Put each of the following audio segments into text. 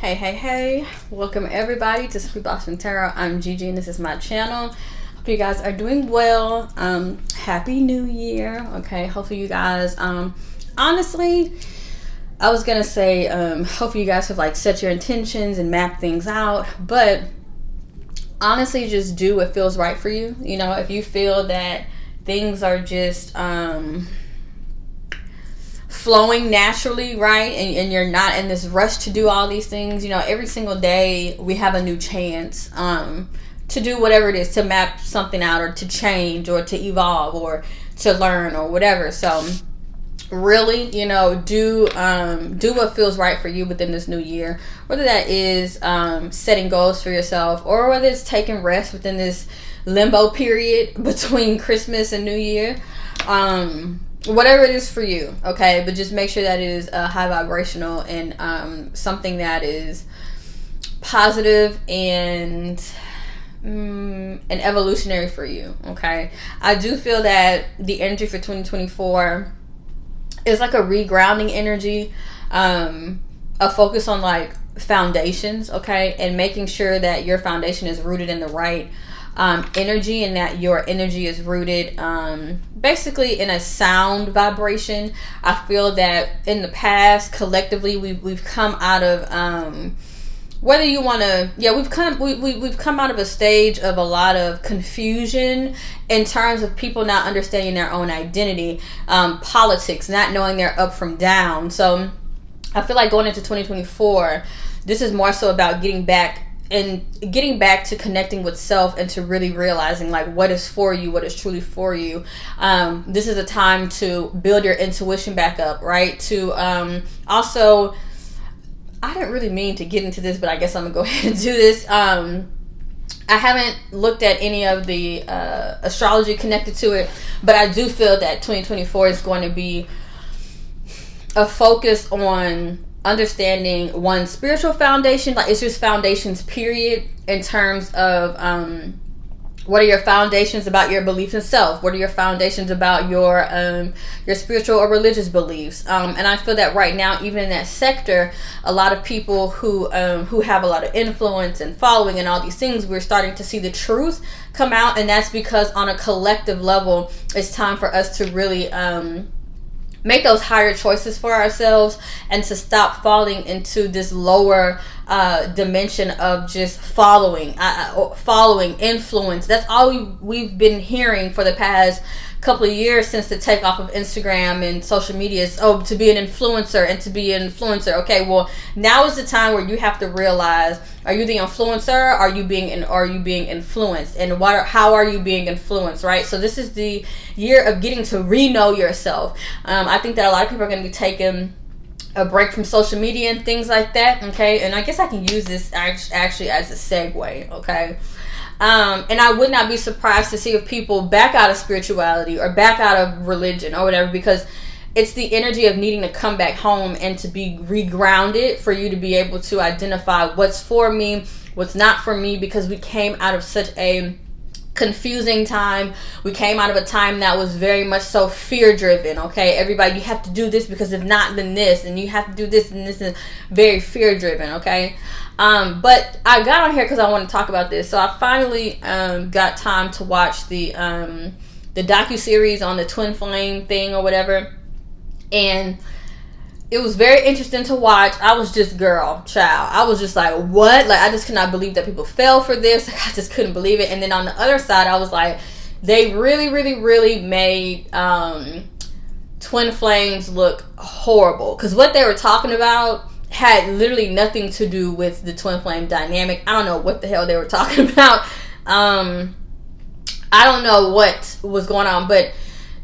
Hey, welcome everybody to Simply Blossoming Tarot. I'm Gigi and this is my channel. Hope you guys are doing well. Happy New Year. Okay, hopefully you guys, honestly, I was gonna say, hopefully you guys have like set your intentions and map things out, but honestly, just do what feels right for you. You know, if you feel that things are just, flowing naturally, right, and you're not in this rush to do all these things, you know, every single day we have a new chance to do whatever it is, to map something out or to change or to evolve or to learn or whatever. So really, you know, do what feels right for you within this new year, whether that is setting goals for yourself or whether it's taking rest within this limbo period between Christmas and New Year. Whatever it is for you, okay, but just make sure that it is high vibrational and something that is positive and evolutionary for you, okay. I do feel that the energy for 2024 is like a regrounding energy, a focus on like foundations, okay, and making sure that your foundation is rooted in the right energy, and that your energy is rooted basically in a sound vibration. I feel that in the past, collectively, we've come out of whether you want to, we've come out of a stage of a lot of confusion in terms of people not understanding their own identity, politics, not knowing their up from down. So I feel like going into 2024, this is more so about getting back to connecting with self and to really realizing like what is for you, what is truly for you. This is a time to build your intuition back up, right? To also, I didn't really mean to get into this, but I guess I'm gonna go ahead and do this. I haven't looked at any of the astrology connected to it, but I do feel that 2024 is going to be a focus on understanding one spiritual foundation, like it's just foundations period, in terms of what are your foundations about your beliefs in self, what are your foundations about your spiritual or religious beliefs, and I feel that right now, even in that sector, a lot of people who have a lot of influence and following and all these things, we're starting to see the truth come out, and that's because on a collective level it's time for us to really make those higher choices for ourselves and to stop falling into this lower dimension of just following influence. That's all we've been hearing for the past couple of years since the takeoff of Instagram and social media is, to be an influencer and to be an influencer. Okay, well, now is the time where you have to realize, are you the influencer? Are you being influenced? And how are you being influenced, right? So this is the year of getting to re-know yourself. I think that a lot of people are going to be taking a break from social media and things like that, okay? And I guess I can use this actually as a segue, okay? And I would not be surprised to see if people back out of spirituality or back out of religion or whatever, because it's the energy of needing to come back home and to be regrounded for you to be able to identify what's for me, what's not for me, because we came out of such a confusing time. We came out of a time that was very much so fear driven, okay? Everybody, you have to do this because if not, then this, and you have to do this, and this is very fear driven, okay? But I got on here because I want to talk about this. So I finally got time to watch the docu-series on the twin flame thing or whatever, and it was very interesting to watch. I was just, child, I was just like, what? Like, I just could not believe that people fell for this. Like, I just couldn't believe it. And then on the other side, I was like, they really made twin flames look horrible, because what they were talking about had literally nothing to do with the twin flame dynamic. I don't know what the hell they were talking about. I don't know what was going on, but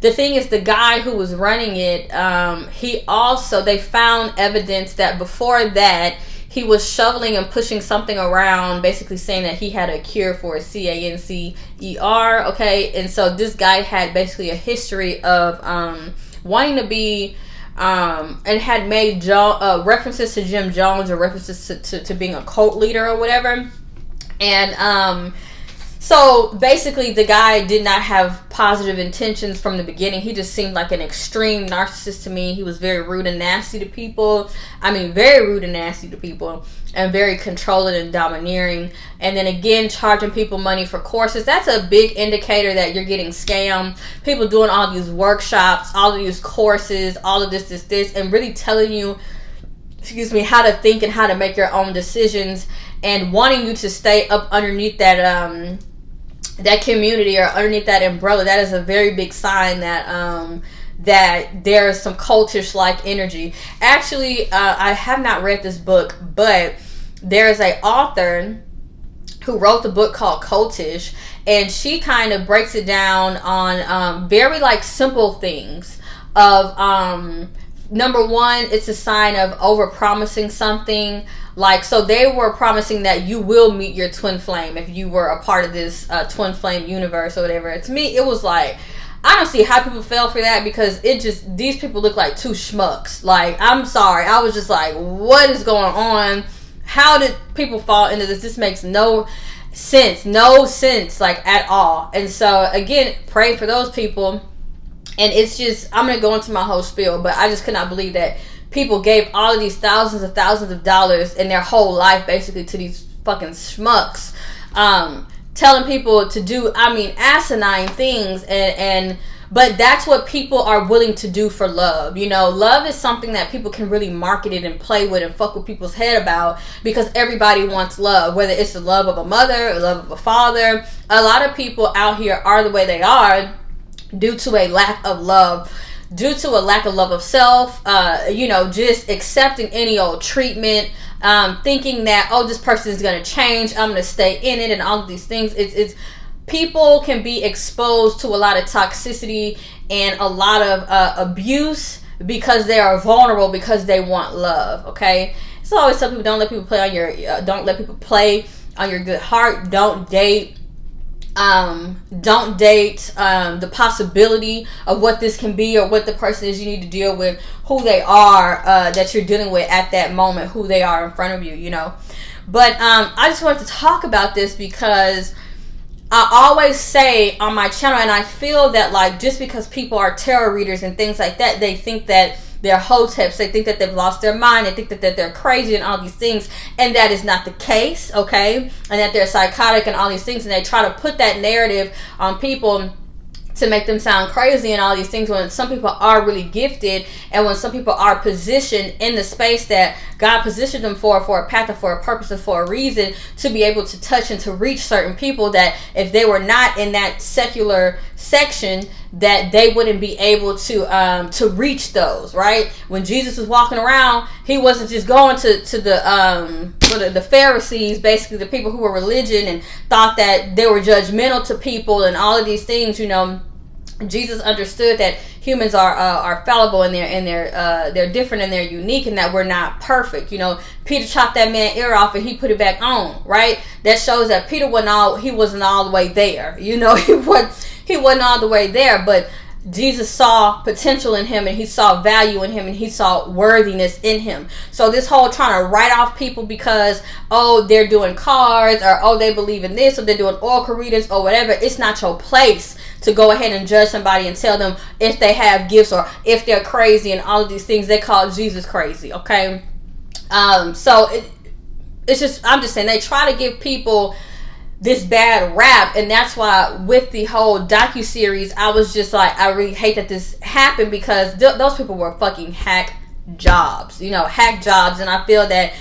the thing is, the guy who was running it, they found evidence that before that, he was shoveling and pushing something around, basically saying that he had a cure for cancer, okay? And so this guy had basically a history of wanting to be, and had made references to Jim Jones or references to being a cult leader or whatever. And So basically, the guy did not have positive intentions from the beginning. He just seemed like an extreme narcissist to me. He was very rude and nasty to people. I mean, very rude and nasty to people, and very controlling and domineering. And then again, charging people money for courses. That's a big indicator that you're getting scammed. People doing all these workshops, all of these courses, all of this, and really telling you, how to think and how to make your own decisions, and wanting you to stay up underneath that community or underneath that umbrella. That is a very big sign that that there's some cultish like energy. Actually, I have not read this book, but there's an author who wrote the book called Cultish, and she kind of breaks it down on very like simple things of number one, it's a sign of over promising something. Like, so they were promising that you will meet your twin flame if you were a part of this twin flame universe or whatever. To me, it was like, I don't see how people fell for that, because it just, these people look like two schmucks. Like, I'm sorry. I was just like, what is going on? How did people fall into this? This makes no sense, like, at all. And so, again, pray for those people. And it's just, I'm going to go into my whole spiel, but I just could not believe that people gave all of these thousands of dollars in their whole life basically to these fucking schmucks, telling people to do, asinine things, but that's what people are willing to do for love. Love is something that people can really market it and play with and fuck with people's head about, because everybody wants love, whether it's the love of a mother or love of a father. A lot of people out here are the way they are due to a lack of love, due to a lack of love of self, just accepting any old treatment, thinking that, oh, this person is going to change, I'm going to stay in it, and all of these things. It's people can be exposed to a lot of toxicity and a lot of abuse because they are vulnerable, because they want love. Okay, so I always tell people, don't let people play on your good heart. Don't date the possibility of what this can be or what the person is. You need to deal with who they are, that you're dealing with at that moment, who they are in front of you, But I just wanted to talk about this because I always say on my channel, and I feel that, like, just because people are tarot readers and things like that, they think that they're hoteps, they think that they've lost their mind, they think that they're crazy and all these things, and that is not the case, okay? And that they're psychotic and all these things, and they try to put that narrative on people to make them sound crazy and all these things, when some people are really gifted, and when some people are positioned in the space that God positioned them for a path and for a purpose and for a reason, to be able to touch and to reach certain people that if they were not in that secular section, that they wouldn't be able to reach those, right? When Jesus was walking around, he wasn't just going to the Pharisees, basically the people who were religion and thought that they were judgmental to people and all of these things. Jesus understood that humans are fallible, and they're different and they're unique, and that we're not perfect. Peter chopped that man's ear off and he put it back on, right? That shows that Peter wasn't all the way there. He wasn't all the way there, but Jesus saw potential in him, and he saw value in him, and he saw worthiness in him. So this whole trying to write off people because, oh, they're doing cards, or oh, they believe in this, or they're doing oracle readings or whatever, it's not your place to go ahead and judge somebody and tell them if they have gifts or if they're crazy and all of these things. They call Jesus crazy, okay? So it's just, I'm just saying, they try to give people this bad rap, and that's why with the whole docuseries, I was just like, I really hate that this happened, because those people were fucking hack jobs, and I feel that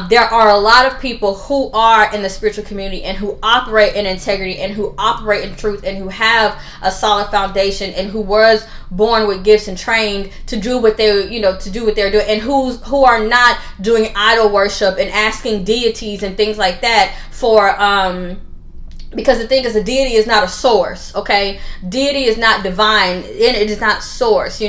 there are a lot of people who are in the spiritual community and who operate in integrity and who operate in truth and who have a solid foundation and who was born with gifts and trained to do what they're doing, and who are not doing idol worship and asking deities and things like that for because the thing is, a deity is not a source, okay? Deity is not divine, and it is not source,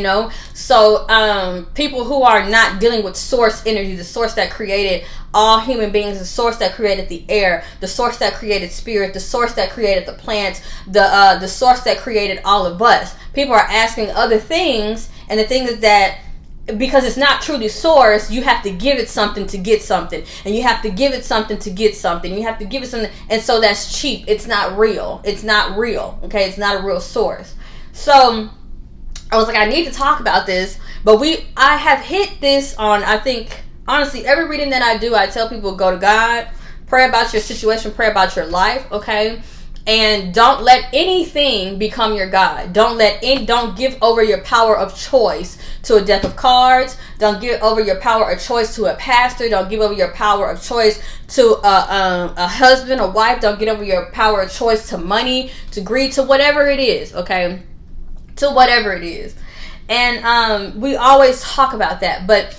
So people who are not dealing with source energy, the source that created all human beings, the source that created the air, the source that created spirit, the source that created the plants, the source that created all of us. People are asking other things, and the thing is that because it's not truly source, you have to give it something to get something, and you have to give it something to get something. You have to give it something, and so that's cheap. It's not real. It's not real. Okay, it's not a real source. So I was like, I need to talk about this, but I have hit this on, I think, honestly, every reading that I do, I tell people, go to God, pray about your situation, pray about your life, okay? And don't let anything become your God. Don't give over your power of choice to a deck of cards. Don't give over your power of choice to a pastor. Don't give over your power of choice to a husband, a wife. Don't give over your power of choice to money, to greed, to whatever it is, okay? To whatever it is. And we always talk about that, but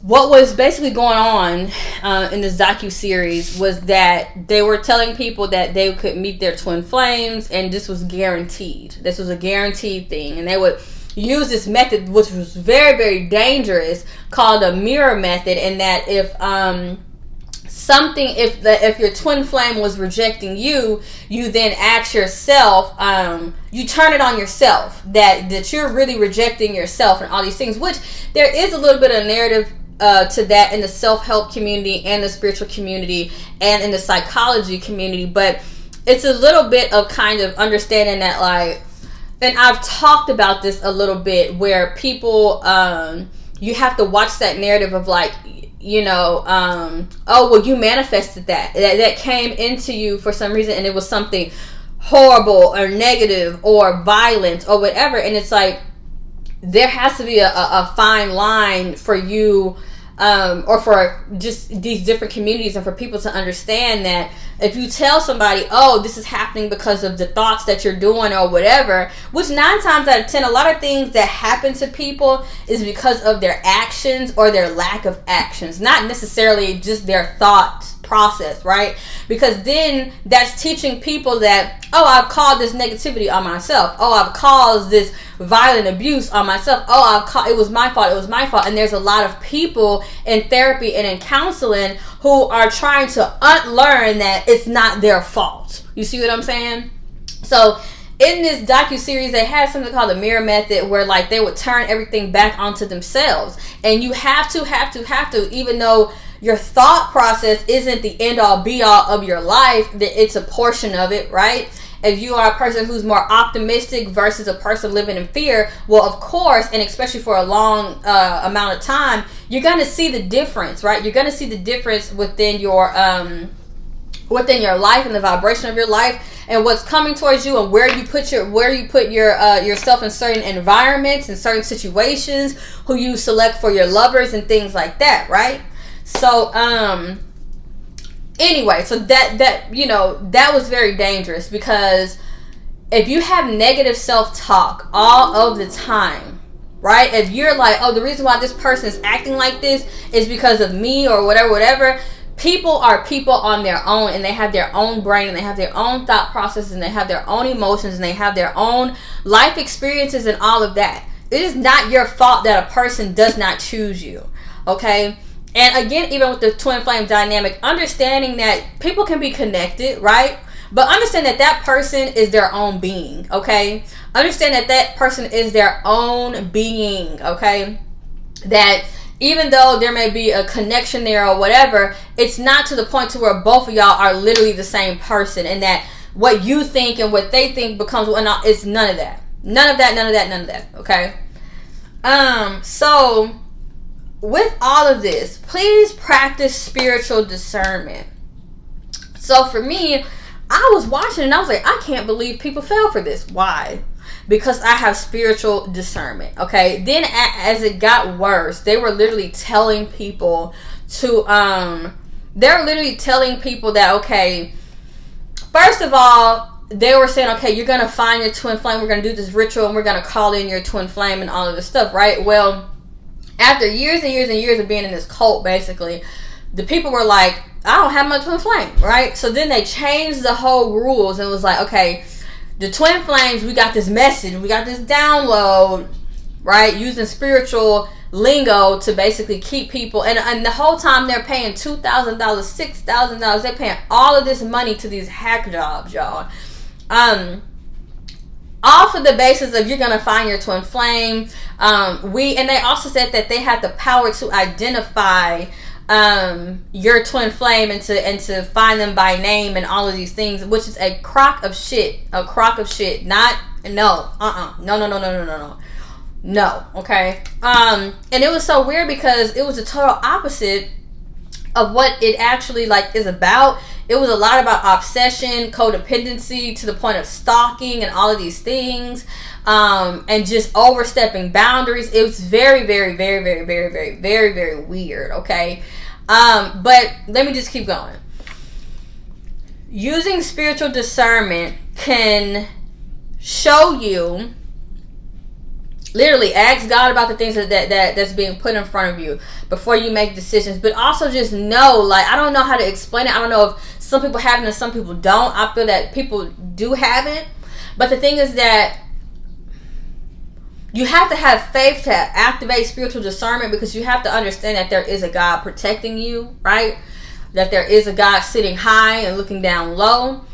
what was basically going on in this docu-series was that they were telling people that they could meet their twin flames, and this was guaranteed. This was a guaranteed thing. And they would use this method, which was very, very dangerous, called a mirror method, and that if your twin flame was rejecting you, you then ask yourself, you turn it on yourself, that you're really rejecting yourself and all these things, which there is a little bit of narrative to that in the self-help community and the spiritual community and in the psychology community, but it's a little bit of kind of understanding that, like, and I've talked about this a little bit, where people, you have to watch that narrative of, like, you know, oh, well, you manifested that came into you for some reason, and it was something horrible or negative or violent or whatever, and it's like, there has to be a fine line for you, or for just these different communities, and for people to understand that if you tell somebody, oh, this is happening because of the thoughts that you're doing or whatever, which 9 times out of 10, a lot of things that happen to people is because of their actions or their lack of actions, not necessarily just their thought process, right? Because then that's teaching people that, oh, I've caused this negativity on myself. Oh, I've caused this violent abuse on myself. Oh, it was my fault. And there's a lot of people in therapy and in counseling who are trying to unlearn that it's not their fault. You see what I'm saying? So in this docu-series, they had something called the mirror method, where, like, they would turn everything back onto themselves. And you have to, even though your thought process isn't the end all be all of your life, that it's a portion of it, right? If you are a person who's more optimistic versus a person living in fear, well, of course, and especially for a long amount of time, you're going to see the difference, right? You're going to see the difference within your life and the vibration of your life, and what's coming towards you, and where you put yourself in certain environments and certain situations, who you select for your lovers and things like that, right? So anyway, so that you know, that was very dangerous, because if you have negative self-talk all of the time, right? If you're like, oh, the reason why this person is acting like this is because of me or whatever, people are people on their own, and they have their own brain, and they have their own thought processes, and they have their own emotions, and they have their own life experiences and all of that. It is not your fault that a person does not choose you, okay? And again, even with the twin flame dynamic, understanding that people can be connected, right? But understand that that person is their own being, okay? Understand that that person is their own being, okay? That even though there may be a connection there or whatever, it's not to the point to where both of y'all are literally the same person, and that what you think and what they think becomes, well, it's none of that. None of that, okay? So with all of this, please practice spiritual discernment. So for me, I was watching and I was like, I can't believe people fell for this. Why? Because I have spiritual discernment. Okay. Then as it got worse, they were literally telling people that, okay, first of all, they were saying, okay, you're going to find your twin flame. We're going to do this ritual, and we're going to call in your twin flame and all of this stuff, right? Well, after years and years and years of being in this cult, basically, the people were like, I don't have my twin flame, right? So then they changed the whole rules, and it was like, okay, the twin flames, we got this message, we got this download, right? Using spiritual lingo to basically keep people, and the whole time they're paying $2,000, $6,000. They're paying all of this money to these hack jobs, y'all. off of the basis of you're gonna find your twin flame. And they also said that they had the power to identify your twin flame and to find them by name and all of these things, which is a crock of shit. No. Okay. And it was so weird because it was the total opposite of what it actually like is about. It was a lot about obsession, codependency, to the point of stalking and all of these things, and just overstepping boundaries. It was very, very, very, very, very, very, very, very weird. Okay. But let me just keep going. Using spiritual discernment can show you, literally ask God about the things that's being put in front of you before you make decisions. But also just know, like, I don't know how to explain it. I don't know if some people have it and some people don't. I feel that people do have it. But the thing is that you have to have faith to activate spiritual discernment, because you have to understand that there is a God protecting you, right? That there is a God sitting high and looking down low.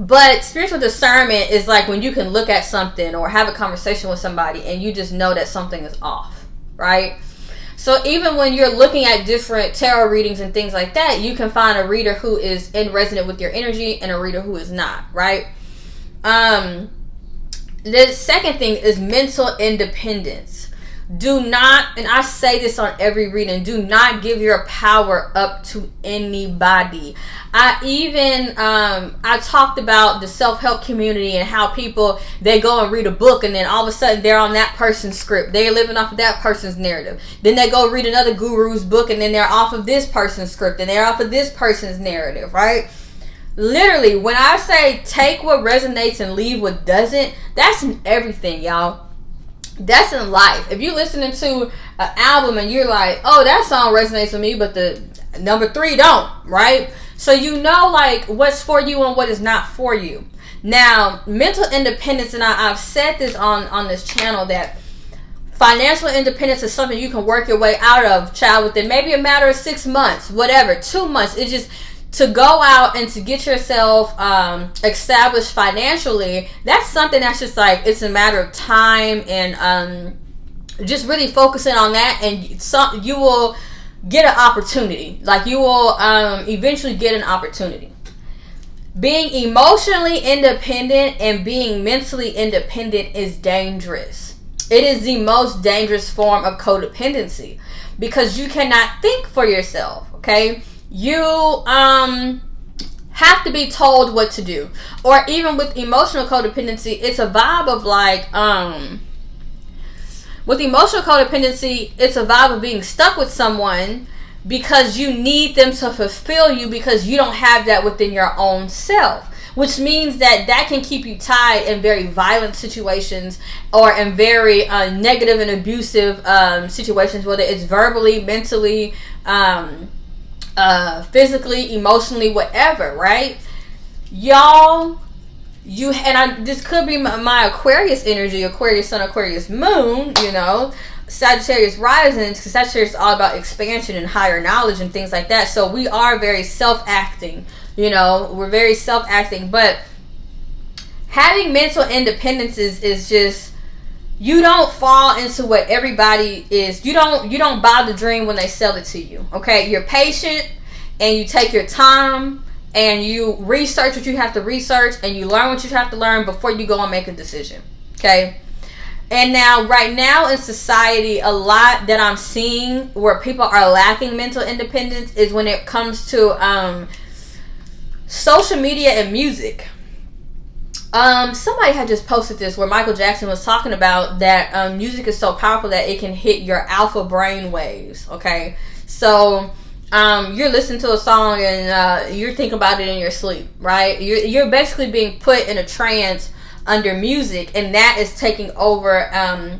But spiritual discernment is like when you can look at something or have a conversation with somebody and you just know that something is off, right? So even when you're looking at different tarot readings and things like that, you can find a reader who is in resonant with your energy and a reader who is not, right? The second thing is mental independence. Do not, and I say this on every reading, do not give your power up to anybody. I talked about the self-help community and how people, they go and read a book and then all of a sudden they're on that person's script. They're living off of that person's narrative. Then they go read another guru's book and then they're off of this person's script and they're off of this person's narrative, right? Literally, when I say take what resonates and leave what doesn't, that's in everything, y'all. That's in life. If you're listening to an album and you're like, oh, that song resonates with me, but the number 3 don't, right? So you know, like, what's for you and what is not for you. Now, mental independence, and I've said this on this channel, that financial independence is something you can work your way out of, child, within maybe a matter of 6 months, whatever, 2 months. It's just to go out and to get yourself established financially. That's something that's just like, it's a matter of time and just really focusing on that, and you will get an opportunity. Like, you will eventually get an opportunity. Being emotionally independent and being mentally independent is dangerous. It is the most dangerous form of codependency, because you cannot think for yourself, okay? You have to be told what to do. Or even with emotional codependency, it's a vibe of like, with emotional codependency, it's a vibe of being stuck with someone because you need them to fulfill you, because you don't have that within your own self. Which means that can keep you tied in very violent situations or in very negative and abusive situations, whether it's verbally, mentally, physically, emotionally, whatever, right? Y'all, this could be my Aquarius energy, Aquarius sun, Aquarius moon, you know, Sagittarius rising, because Sagittarius is all about expansion and higher knowledge and things like that. So we are very self-acting, you know, we're very self-acting. But having mental independence is just, you don't fall into what everybody is. You don't buy the dream when they sell it to you. Okay, you're patient and you take your time and you research what you have to research and you learn what you have to learn before you go and make a decision. Okay. And now, right now in society, a lot that I'm seeing where people are lacking mental independence is when it comes to social media and music. Somebody had just posted this where Michael Jackson was talking about that music is so powerful that it can hit your alpha brain waves. Okay, so you're listening to a song and you're thinking about it in your sleep, right? You're basically being put in a trance under music, and that is taking over a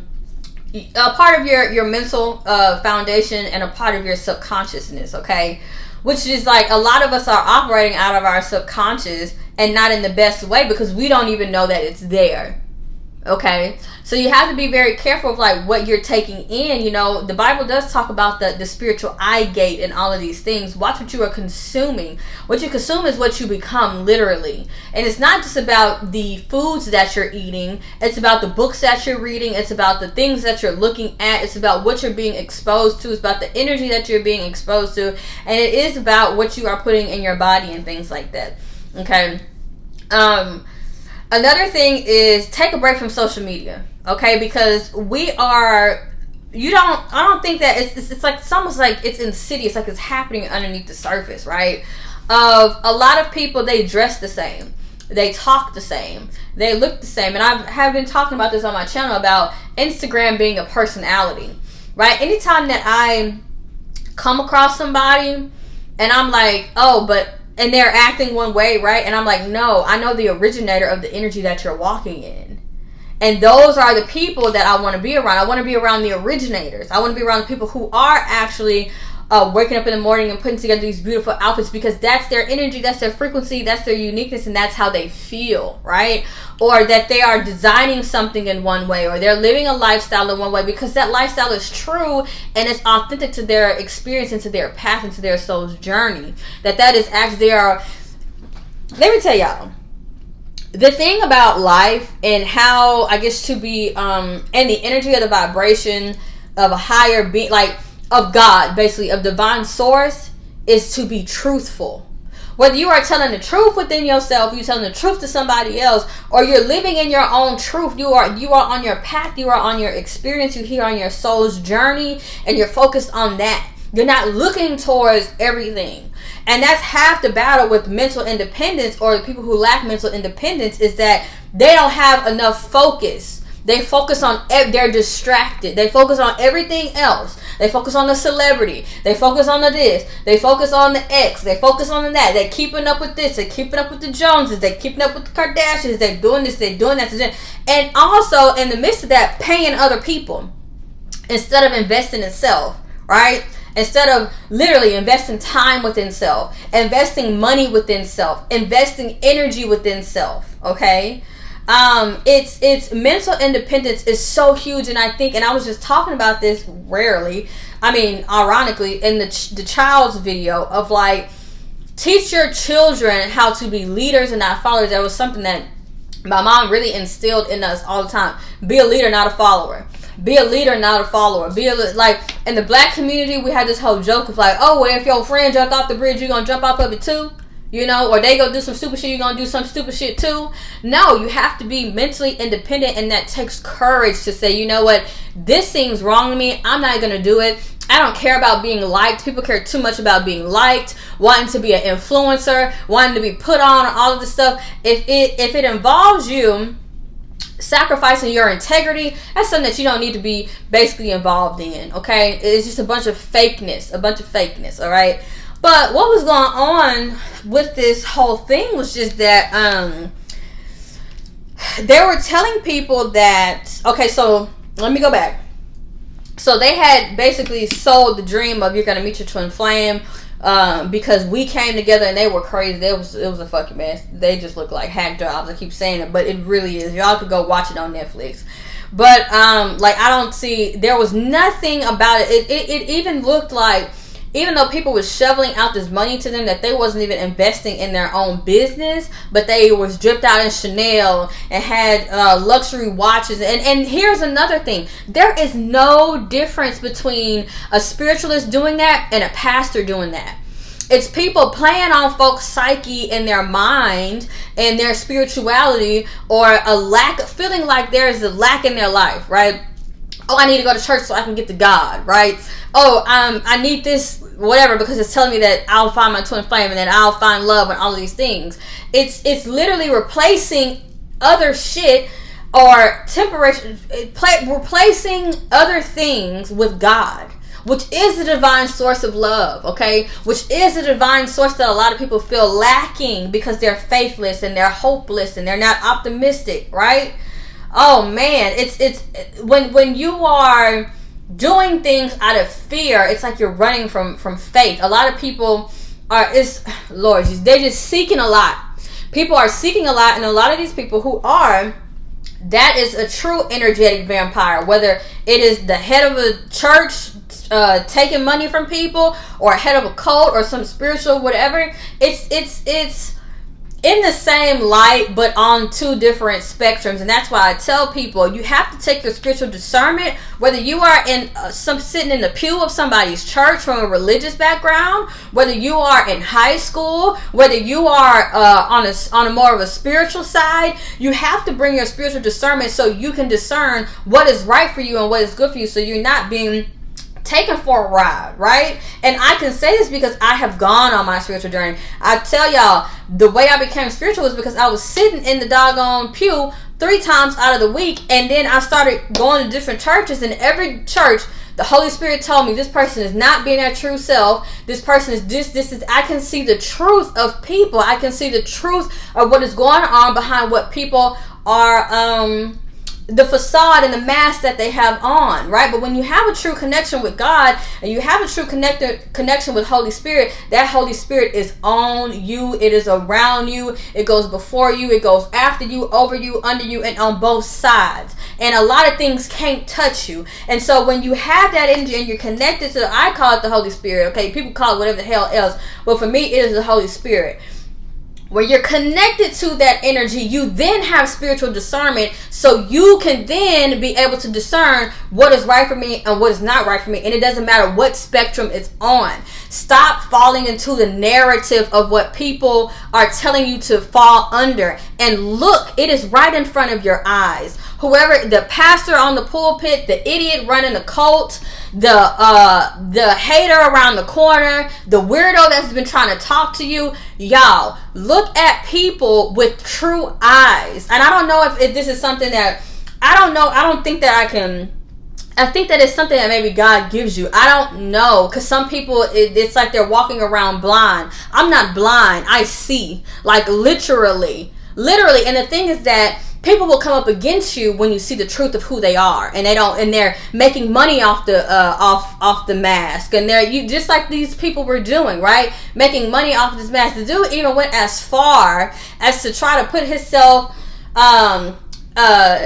part of your mental foundation and a part of your subconsciousness. Okay, which is like a lot of us are operating out of our subconscious and not in the best way, because we don't even know that it's there. Okay, so you have to be very careful of like what you're taking in. You know, the Bible does talk about the spiritual eye gate and all of these things. Watch what you are consuming. What you consume is what you become, literally. And it's not just about the foods that you're eating. It's about the books that you're reading. It's about the things that you're looking at. It's about what you're being exposed to. It's about the energy that you're being exposed to. And it is about what you are putting in your body and things like that. Okay. Another thing is take a break from social media, okay? Because I don't think that it's like, it's almost like it's insidious, like it's happening underneath the surface, right? Of a lot of people, they dress the same, they talk the same, they look the same. And I have been talking about this on my channel about Instagram being a personality, right? Anytime that I come across somebody and I'm like, oh, but and they're acting one way, right? And I'm like, no, I know the originator of the energy that you're walking in. And those are the people that I want to be around. I want to be around the originators. I want to be around the people who are actually waking up in the morning and putting together these beautiful outfits, because that's their energy, that's their frequency, that's their uniqueness, and that's how they feel, right? Or that they are designing something in one way, or they're living a lifestyle in one way, because that lifestyle is true and it's authentic to their experience and to their path and to their soul's journey. That is actually let me tell y'all, the thing about life and how I guess to be and the energy of the vibration of a higher being, like of God, basically of divine source, is to be truthful. Whether you are telling the truth within yourself, you're telling the truth to somebody else, or you're living in your own truth, you are on your path, you are on your experience, you're here on your soul's journey, and you're focused on that. You're not looking towards everything. And that's half the battle with mental independence, or the people who lack mental independence, is that they don't have enough focus. They focus on, they're distracted. They focus on everything else. They focus on the celebrity. They focus on the this. They focus on the X. They focus on the that. They're keeping up with this. They're keeping up with the Joneses. They're keeping up with the Kardashians. They're doing this. They're doing that. And also, in the midst of that, paying other people instead of investing in self, right? Instead of literally investing time within self, investing money within self, investing energy within self, okay? It's mental independence is so huge. And I think, and I was just talking about this ironically, in the child's video of like, teach your children how to be leaders and not followers. That was something that my mom really instilled in us all the time. Be a leader, not a follower. Be a leader, not a follower. Like in the black community, we had this whole joke of like, oh, well, if your friend jumped off the bridge, you're gonna jump off of it too. You know, or they go do some stupid shit, you're going to do some stupid shit too. No, you have to be mentally independent, and that takes courage to say, you know what, this seems wrong to me, I'm not going to do it. I don't care about being liked. People care too much about being liked, wanting to be an influencer, wanting to be put on, all of this stuff. If it involves you sacrificing your integrity, that's something that you don't need to be basically involved in, okay? It's just a bunch of fakeness, all right? But what was going on with this whole thing was just that they were telling people that, okay, so let me go back. So they had basically sold the dream of you're going to meet your twin flame because we came together and they were crazy. It was a fucking mess. They just look like hack jobs. I keep saying it, but it really is. Y'all could go watch it on Netflix. But there was nothing about it. It even looked like, even though people were shoveling out this money to them, that they wasn't even investing in their own business, but they was dripped out in Chanel and had luxury watches. And here's another thing. There is no difference between a spiritualist doing that and a pastor doing that. It's people playing on folks' psyche in their mind and their spirituality, or feeling like there's a lack in their life, right? Oh, I need to go to church so I can get to God, right? Oh, I need this, whatever, because it's telling me that I'll find my twin flame and that I'll find love and all of these things. It's literally replacing other shit, or replacing other things with God, which is the divine source of love, okay? Which is the divine source that a lot of people feel lacking because they're faithless and they're hopeless and they're not optimistic, right? Oh man, it's when you are doing things out of fear, it's like you're running from faith. A lot of people they're just seeking a lot. People are seeking a lot, and a lot of these people who are That is a true energetic vampire. Whether it is the head of a church taking money from people, or a head of a cult, or some spiritual whatever, it's in the same light, but on two different spectrums. And that's why I tell people, you have to take your spiritual discernment, whether you are in sitting in the pew of somebody's church from a religious background, whether you are in high school, whether you are on a more of a spiritual side. You have to bring your spiritual discernment so you can discern what is right for you and what is good for you, so you're not being taken for a ride, right? And I can say this because I have gone on my spiritual journey. I tell y'all, the way I became spiritual was because I was sitting in the doggone pew 3 times out of the week, and then I started going to different churches, and every church the Holy Spirit told me, this person is not being their true self. This person is this is, I can see the truth of people. I can see the truth of what is going on behind what people are the facade and the mask that they have on, right? But when you have a true connection with God, and you have a true connection with Holy Spirit, that Holy Spirit is on you. It is around you. It goes before you. It goes after you, over you, under you, and on both sides. And a lot of things can't touch you. And so when you have that energy and you're connected to, I call it the Holy Spirit, okay? People call it whatever the hell else. But for me, it is the Holy Spirit. Where you're connected to that energy, you then have spiritual discernment, so you can then be able to discern what is right for me and what is not right for me. And it doesn't matter what spectrum it's on. Stop falling into the narrative of what people are telling you to fall under. And look, it is right in front of your eyes. Whoever, the pastor on the pulpit, the idiot running the cult, the hater around the corner, the weirdo that's been trying to talk to you, y'all, look at people with true eyes. And I don't know if this is something that, I don't think that I think that it's something that maybe God gives you. I don't know, because some people, it's like they're walking around blind. I'm not blind. I see, like literally. And the thing is that people will come up against you when you see the truth of who they are, and they're making money off the mask, and you just like these people were doing, right? Making money off this mask. The dude even went as far as to try to put himself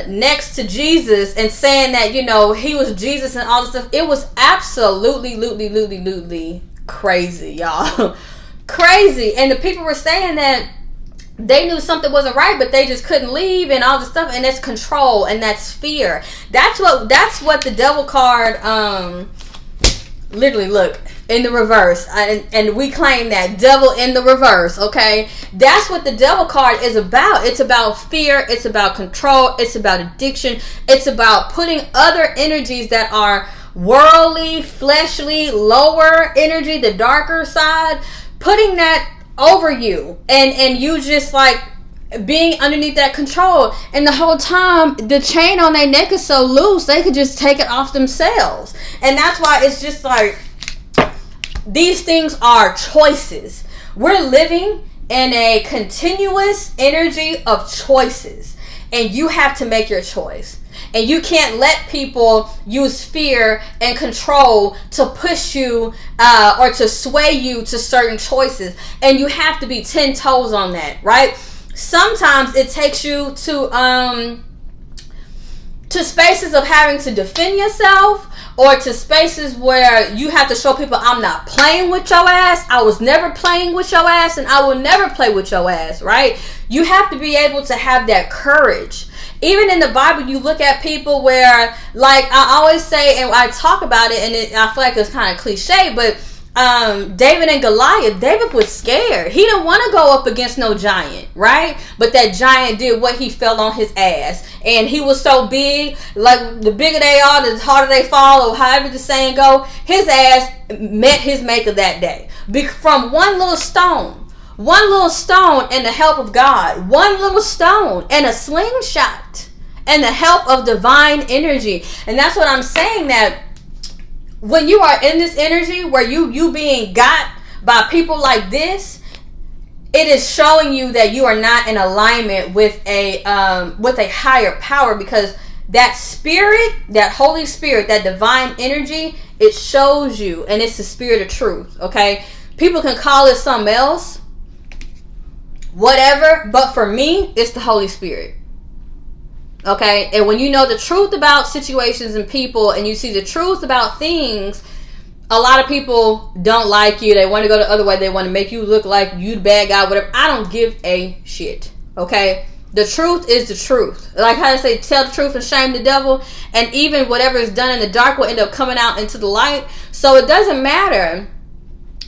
next to Jesus and saying that, you know, he was Jesus and all this stuff. It was absolutely crazy, y'all. Crazy. And the people were saying that they knew something wasn't right, but they just couldn't leave and all this stuff. And that's control, and that's fear. That's what the devil card literally, look, in the reverse, and we claim that devil in the reverse. Okay, that's what the devil card is about. It's about fear, it's about control, it's about addiction, it's about putting other energies that are worldly, fleshly, lower energy, the darker side, putting that over you, and you just like being underneath that control. And the whole time the chain on their neck is so loose, they could just take it off themselves. And that's why it's just like, these things are choices. We're living in a continuous energy of choices, and you have to make your choice. And you can't let people use fear and control to push you or to sway you to certain choices. And you have to be 10 toes on that, right? Sometimes it takes you to spaces of having to defend yourself, or to spaces where you have to show people, I'm not playing with your ass. I was never playing with your ass, and I will never play with your ass, right? You have to be able to have that courage. Even in the Bible, you look at people where, like I always say, and I talk about it, and I feel like it's kind of cliche, but David and Goliath, David was scared. He didn't want to go up against no giant, right? But that giant did what? He fell on his ass. And he was so big, like the bigger they are, the harder they fall, or however the saying go. His ass met his maker that day. From one little stone and the help of God, one little stone and a slingshot and the help of divine energy. And that's what I'm saying, that when you are in this energy where you being got by people like this, it is showing you that you are not in alignment with a higher power, because that spirit, that Holy Spirit, that divine energy, it shows you, and it's the spirit of truth. Okay, people can call it something else, whatever, but for me, it's the Holy Spirit. Okay? And when you know the truth about situations and people, and you see the truth about things, a lot of people don't like you. They want to go the other way. They want to make you look like you the bad guy, whatever. I don't give a shit. Okay? The truth is the truth. Like how they say, tell the truth and shame the devil. And even whatever is done in the dark will end up coming out into the light. So it doesn't matter.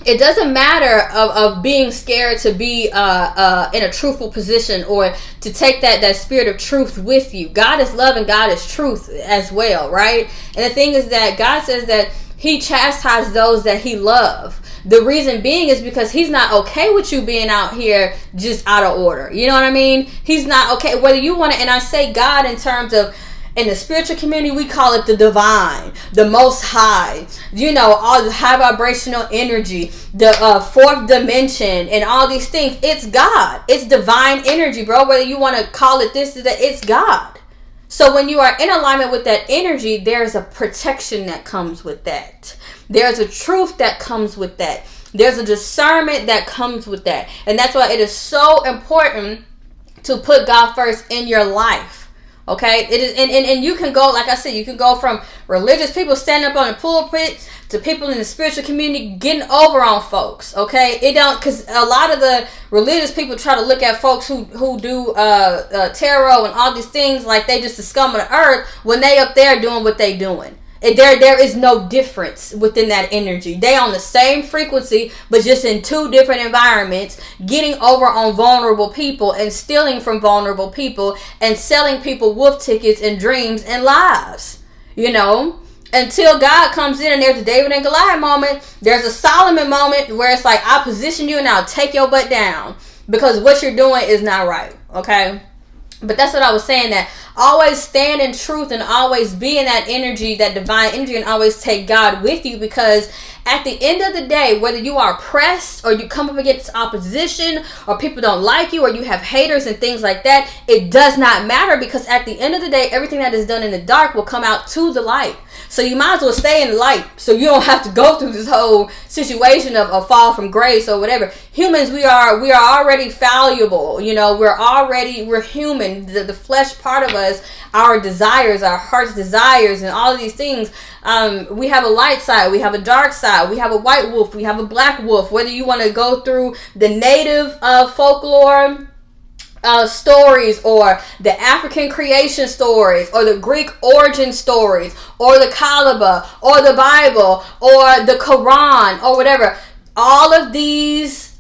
It doesn't matter of being scared to be in a truthful position, or to take that spirit of truth with you. God is love and God is truth as well, right? And the thing is that God says that he chastises those that he loves. The reason being is because he's not okay with you being out here just out of order. You know what I mean? He's not okay. Whether you want to, and I say God in terms of, in the spiritual community, we call it the divine, the most high, you know, all the high vibrational energy, the fourth dimension, and all these things. It's God. It's divine energy, bro. Whether you want to call it this or that, it's God. So when you are in alignment with that energy, there's a protection that comes with that. There's a truth that comes with that. There's a discernment that comes with that. And that's why it is so important to put God first in your life. Okay, it is, and you can go, like I said, you can go from religious people standing up on the pulpit to people in the spiritual community getting over on folks. Okay, it don't, because a lot of the religious people try to look at folks who do tarot and all these things like they just the scum of the earth when they up there doing what they doing. There is no difference within that energy. They on the same frequency, but just in two different environments, getting over on vulnerable people and stealing from vulnerable people and selling people wolf tickets and dreams and lives. You know, until God comes in and there's a David and Goliath moment, there's a Solomon moment where it's like, I'll position you and I'll take your butt down because what you're doing is not right. Okay. But that's what I was saying, that always stand in truth and always be in that energy, that divine energy, and always take God with you, because at the end of the day, whether you are pressed or you come up against opposition or people don't like you or you have haters and things like that, it does not matter, because at the end of the day, everything that is done in the dark will come out to the light. So you might as well stay in the light so you don't have to go through this whole situation of a fall from grace or whatever. Humans, we are already fallible. You know, we're human. The flesh part of us, our desires, our heart's desires, and all of these things. We have a light side, we have a dark side, we have a white wolf, we have a black wolf. Whether you want to go through the native folklore stories, or the African creation stories, or the Greek origin stories, or the Kaaba, or the Bible, or the Quran, or whatever. All of these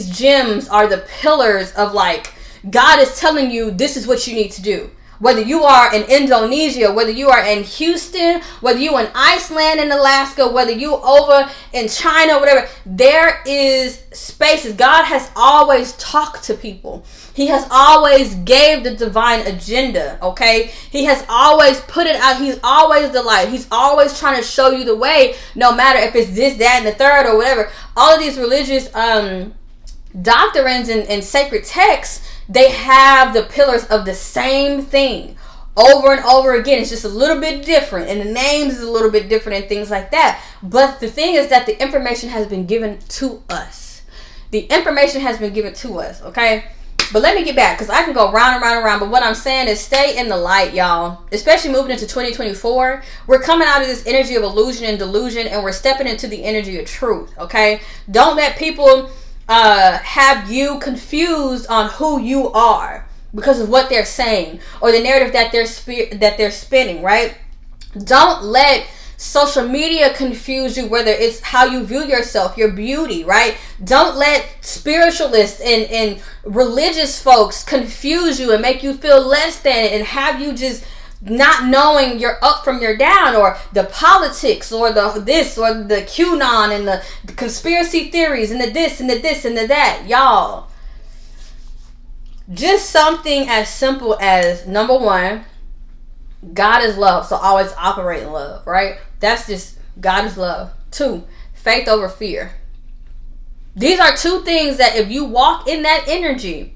gems are the pillars of, like, God is telling you this is what you need to do. Whether you are in Indonesia, whether you are in Houston, whether you in Iceland and Alaska, whether you over in China, whatever, there is spaces. God has always talked to people. He has always gave the divine agenda, okay? He has always put it out. He's always the light. He's always trying to show you the way, no matter if it's this, that, and the third, or whatever. All of these religious doctrines and sacred texts, they have the pillars of the same thing over and over again. It's just a little bit different, and the names is a little bit different and things like that. But the thing is that the information has been given to us. The information has been given to us, okay? But let me get back, because I can go round and round and round. But what I'm saying is stay in the light, y'all. Especially moving into 2024. We're coming out of this energy of illusion and delusion, and we're stepping into the energy of truth, okay? Don't let people have you confused on who you are because of what they're saying or the narrative that they're spinning, right? Don't let social media confuse you, whether it's how you view yourself, your beauty, right? Don't let spiritualists and religious folks confuse you and make you feel less than and have you just not knowing you're up from your down, or the politics, or the this, or the QAnon, and the conspiracy theories, and the this, and the this, and the that. Y'all, just something as simple as, number one, God is love, so always operate in love, right? That's just, God is love. 2, faith over fear. These are 2 things that if you walk in that energy,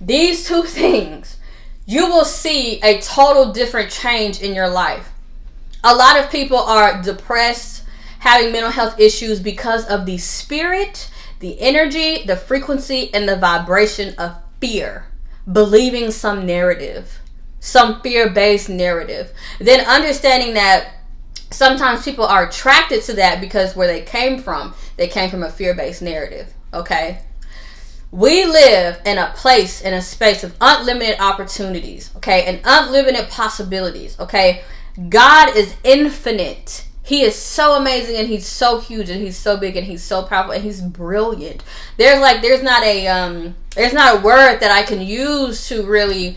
these 2 things, you will see a total different change in your life. A lot of people are depressed, having mental health issues because of the spirit, the energy, the frequency, and the vibration of fear. believing some narrative, some fear-based narrative. Then understanding that sometimes people are attracted to that because where they came from a fear-based narrative, okay? We live in a place, in a space of unlimited opportunities, okay, and unlimited possibilities, okay? God is infinite. He is so amazing, and he's so huge, and he's so big, and he's so powerful, and he's brilliant. There's not a word that I can use to really,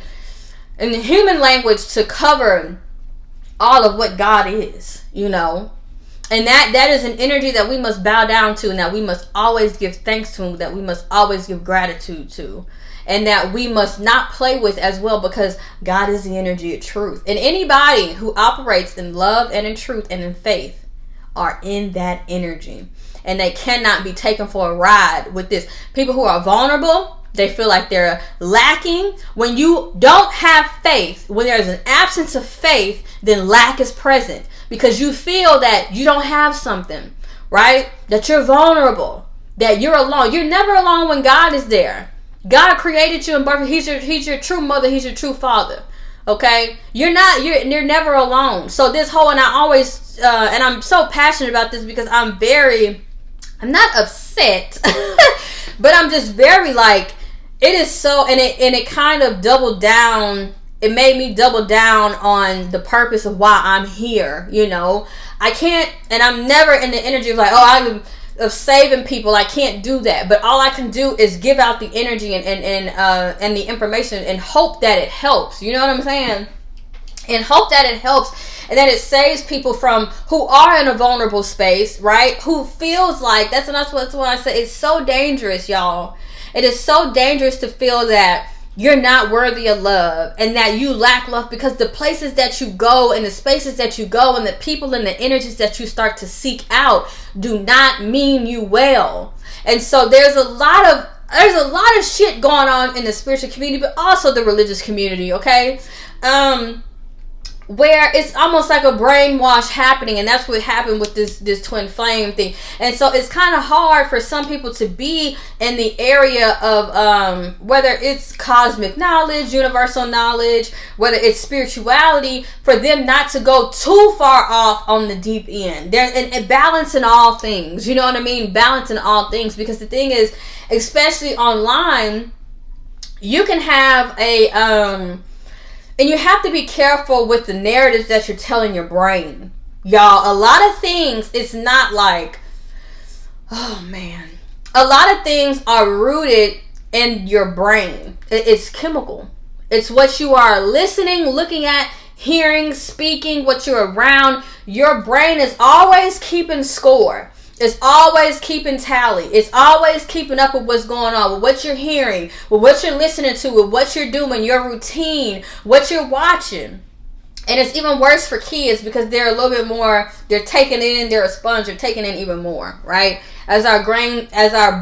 in the human language, to cover all of what God is, you know. And that is an energy that we must bow down to, and that we must always give thanks to, that we must always give gratitude to, and that we must not play with as well, because God is the energy of truth. And anybody who operates in love and in truth and in faith are in that energy, and they cannot be taken for a ride with this. People who are vulnerable, they feel like they're lacking. When you don't have faith, when there's an absence of faith, then lack is present, because you feel that you don't have something, right? That you're vulnerable, that you're alone. You're never alone when God is there. God created you and birthed you. He's your true mother. He's your true father. Okay? You're never alone. So this whole, and I always, and I'm so passionate about this because I'm not upset, but I'm just very like, it is so, and it kind of doubled down. It made me double down on the purpose of why I'm here. You know, I can't, and I'm never in the energy of like, I'm of saving people. I can't do that, but all I can do is give out the energy and the information and hope that it helps. You know what I'm saying? And hope that it helps, and that it saves people from who are in a vulnerable space, right? Who feels like that's what I say. It's so dangerous, y'all. It is so dangerous to feel that you're not worthy of love and that you lack love, because the places that you go and the spaces that you go and the people and the energies that you start to seek out do not mean you well. And so there's a lot of shit going on in the spiritual community, but also the religious community, okay? Where it's almost like a brainwash happening, and that's what happened with this twin flame thing. And so it's kind of hard for some people to be in the area of whether it's cosmic knowledge, universal knowledge, whether it's spirituality, for them not to go too far off on the deep end. There's and balance in all things, you know what I mean? Balance in all things, because the thing is, especially online, you can have and you have to be careful with the narratives that you're telling your brain. Y'all, a lot of things, it's not like, oh man. A lot of things are rooted in your brain. It's chemical. It's what you are listening, looking at, hearing, speaking, what you're around. Your brain is always keeping score. It's always keeping tally. It's always keeping up with what's going on, with what you're hearing, with what you're listening to, with what you're doing, your routine, what you're watching. And it's even worse for kids, because they're a little bit more, they're taking in, they're a sponge, they're taking in even more, right? As our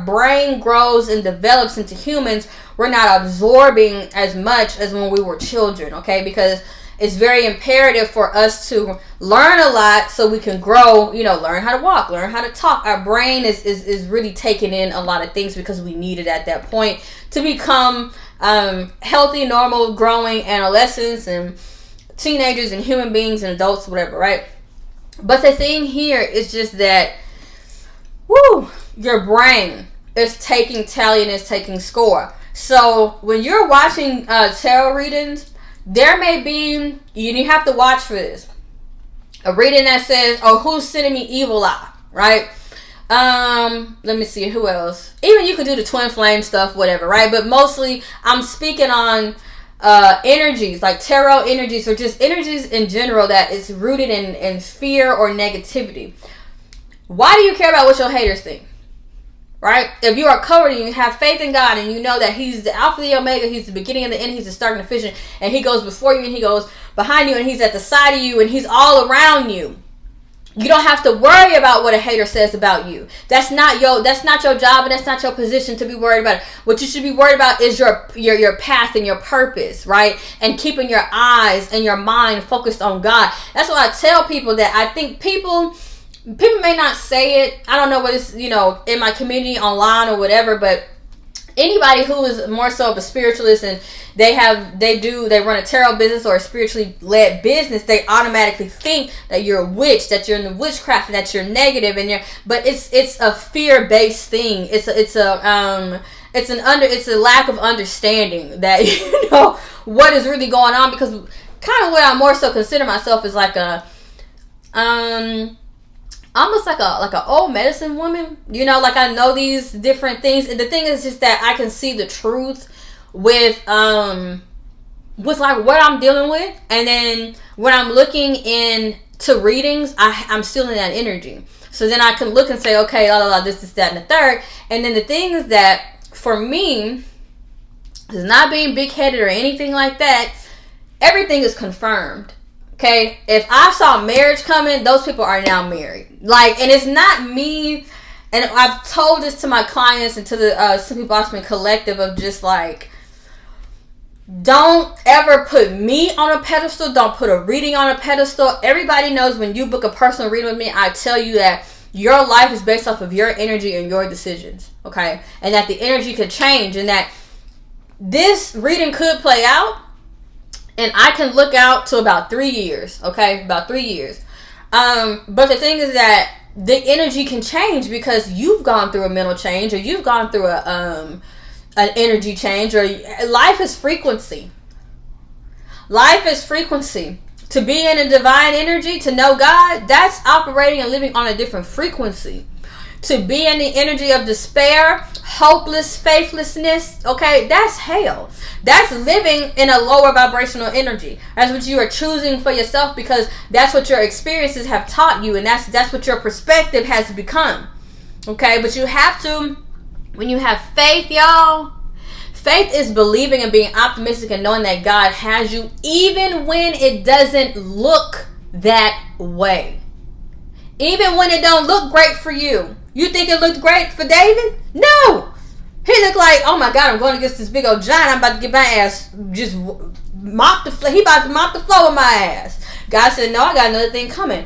brain grows and develops into humans, we're not absorbing as much as when we were children, okay? Because it's very imperative for us to learn a lot so we can grow, you know, learn how to walk, learn how to talk. Our brain is really taking in a lot of things because we need it at that point to become healthy, normal, growing adolescents and teenagers and human beings and adults, whatever, right? But the thing here is just that, your brain is taking tally and is taking score. So when you're watching tarot readings, there may be, you have to watch for this, a reading that says, oh, who's sending me evil eye, right? Let me see, who else? Even you could do the twin flame stuff, whatever, right? But mostly I'm speaking on energies, like tarot energies, or just energies in general that is rooted in fear or negativity. Why do you care about what your haters think? Right? If you are covered and you have faith in God and you know that He's the Alpha, the Omega, He's the beginning and the end, He's the start and the finish, and He goes before you and He goes behind you and He's at the side of you and He's all around you. You don't have to worry about what a hater says about you. That's not your job, and that's not your position to be worried about. What you should be worried about is your path and your purpose, right? And keeping your eyes and your mind focused on God. That's why I tell people that I think people may not say it. I don't know what it's, in my community online or whatever, but anybody who is more so of a spiritualist and they run a tarot business or a spiritually led business, they automatically think that you're a witch, that you're in the witchcraft, and that you're negative, but it's a fear-based thing. It's a lack of understanding that what is really going on, because kind of what I more so consider myself is like a almost like an old medicine woman, like I know these different things. And the thing is just that I can see the truth with like what I'm dealing with, and then when I'm looking into readings, I'm still in that energy. So then I can look and say, okay, this, that, and the third. And then the thing is that for me, is not being big-headed or anything like that. Everything is confirmed. Okay, if I saw marriage coming, those people are now married. And it's not me. And I've told this to my clients and to the Simply Blossoming collective of just like, don't ever put me on a pedestal. Don't put a reading on a pedestal. Everybody knows when you book a personal reading with me, I tell you that your life is based off of your energy and your decisions. Okay, and that the energy could change, and that this reading could play out. And I can look out to about 3 years, okay? About 3 years. But the thing is that the energy can change because you've gone through a mental change, or you've gone through an energy change, or life is frequency. Life is frequency. To be in a divine energy, to know God, that's operating and living on a different frequency. To be in the energy of despair, hopeless, faithlessness, okay, that's hell. That's living in a lower vibrational energy. That's what you are choosing for yourself, because that's what your experiences have taught you, and that's what your perspective has become. Okay, but you have to, when you have faith, y'all, faith is believing and being optimistic and knowing that God has you, even when it doesn't look that way. Even when it don't look great for you. You think it looked great for David? No. He looked like, oh my God, I'm going against this big old giant. I'm about to get my ass just mop the floor. He about to mop the floor with my ass. God said, no, I got another thing coming.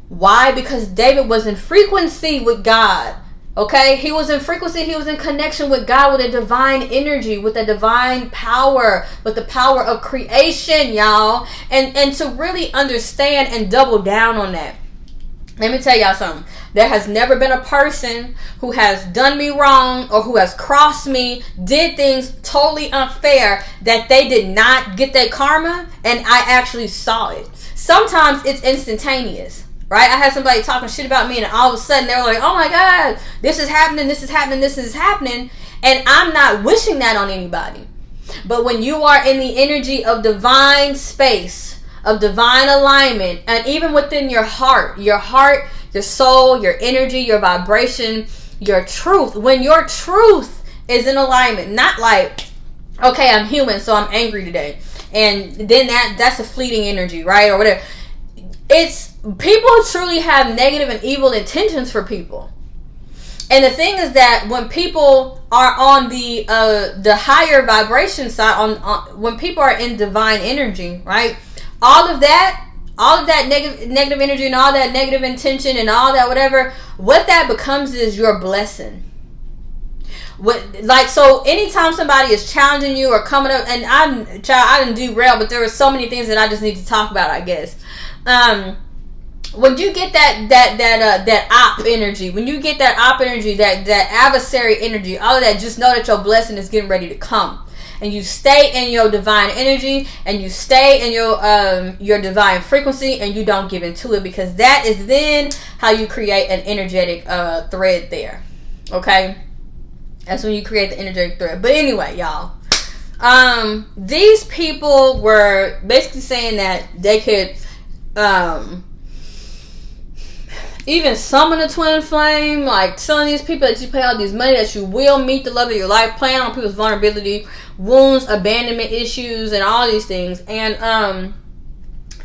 Why? Because David was in frequency with God. Okay? He was in frequency. He was in connection with God, with a divine energy, with a divine power, with the power of creation, y'all. And to really understand and double down on that. Let me tell y'all something. There has never been a person who has done me wrong or who has crossed me, did things totally unfair, that they did not get their karma, and I actually saw it. Sometimes it's instantaneous, right? I had somebody talking shit about me, and all of a sudden they were like, oh my God, this is happening, this is happening, this is happening. And I'm not wishing that on anybody. But when you are in the energy of divine space, of divine alignment, and even within your heart, your soul, your energy, your vibration, your truth, when your truth is in alignment, not like, okay, I'm human, so I'm angry today, and then that's a fleeting energy, right? Or whatever. It's, people truly have negative and evil intentions for people. And the thing is that when people are on the higher vibration side, on when people are in divine energy, right? All of that negative energy and all that negative intention and all that whatever, what that becomes is your blessing. So anytime somebody is challenging you or coming up, and I didn't derail, but there were so many things that I just need to talk about, I guess. When you get that op energy, when you get that op energy, that adversary energy, all of that, just know that your blessing is getting ready to come. And you stay in your divine energy, and you stay in your divine frequency, and you don't give into it, because that is then how you create an energetic thread there. Okay? That's when you create the energetic thread. But anyway, y'all, these people were basically saying that they could even summon a twin flame, like telling these people that you pay all this money, that you will meet the love of your life, playing on people's vulnerability, wounds, abandonment issues, and all these things. And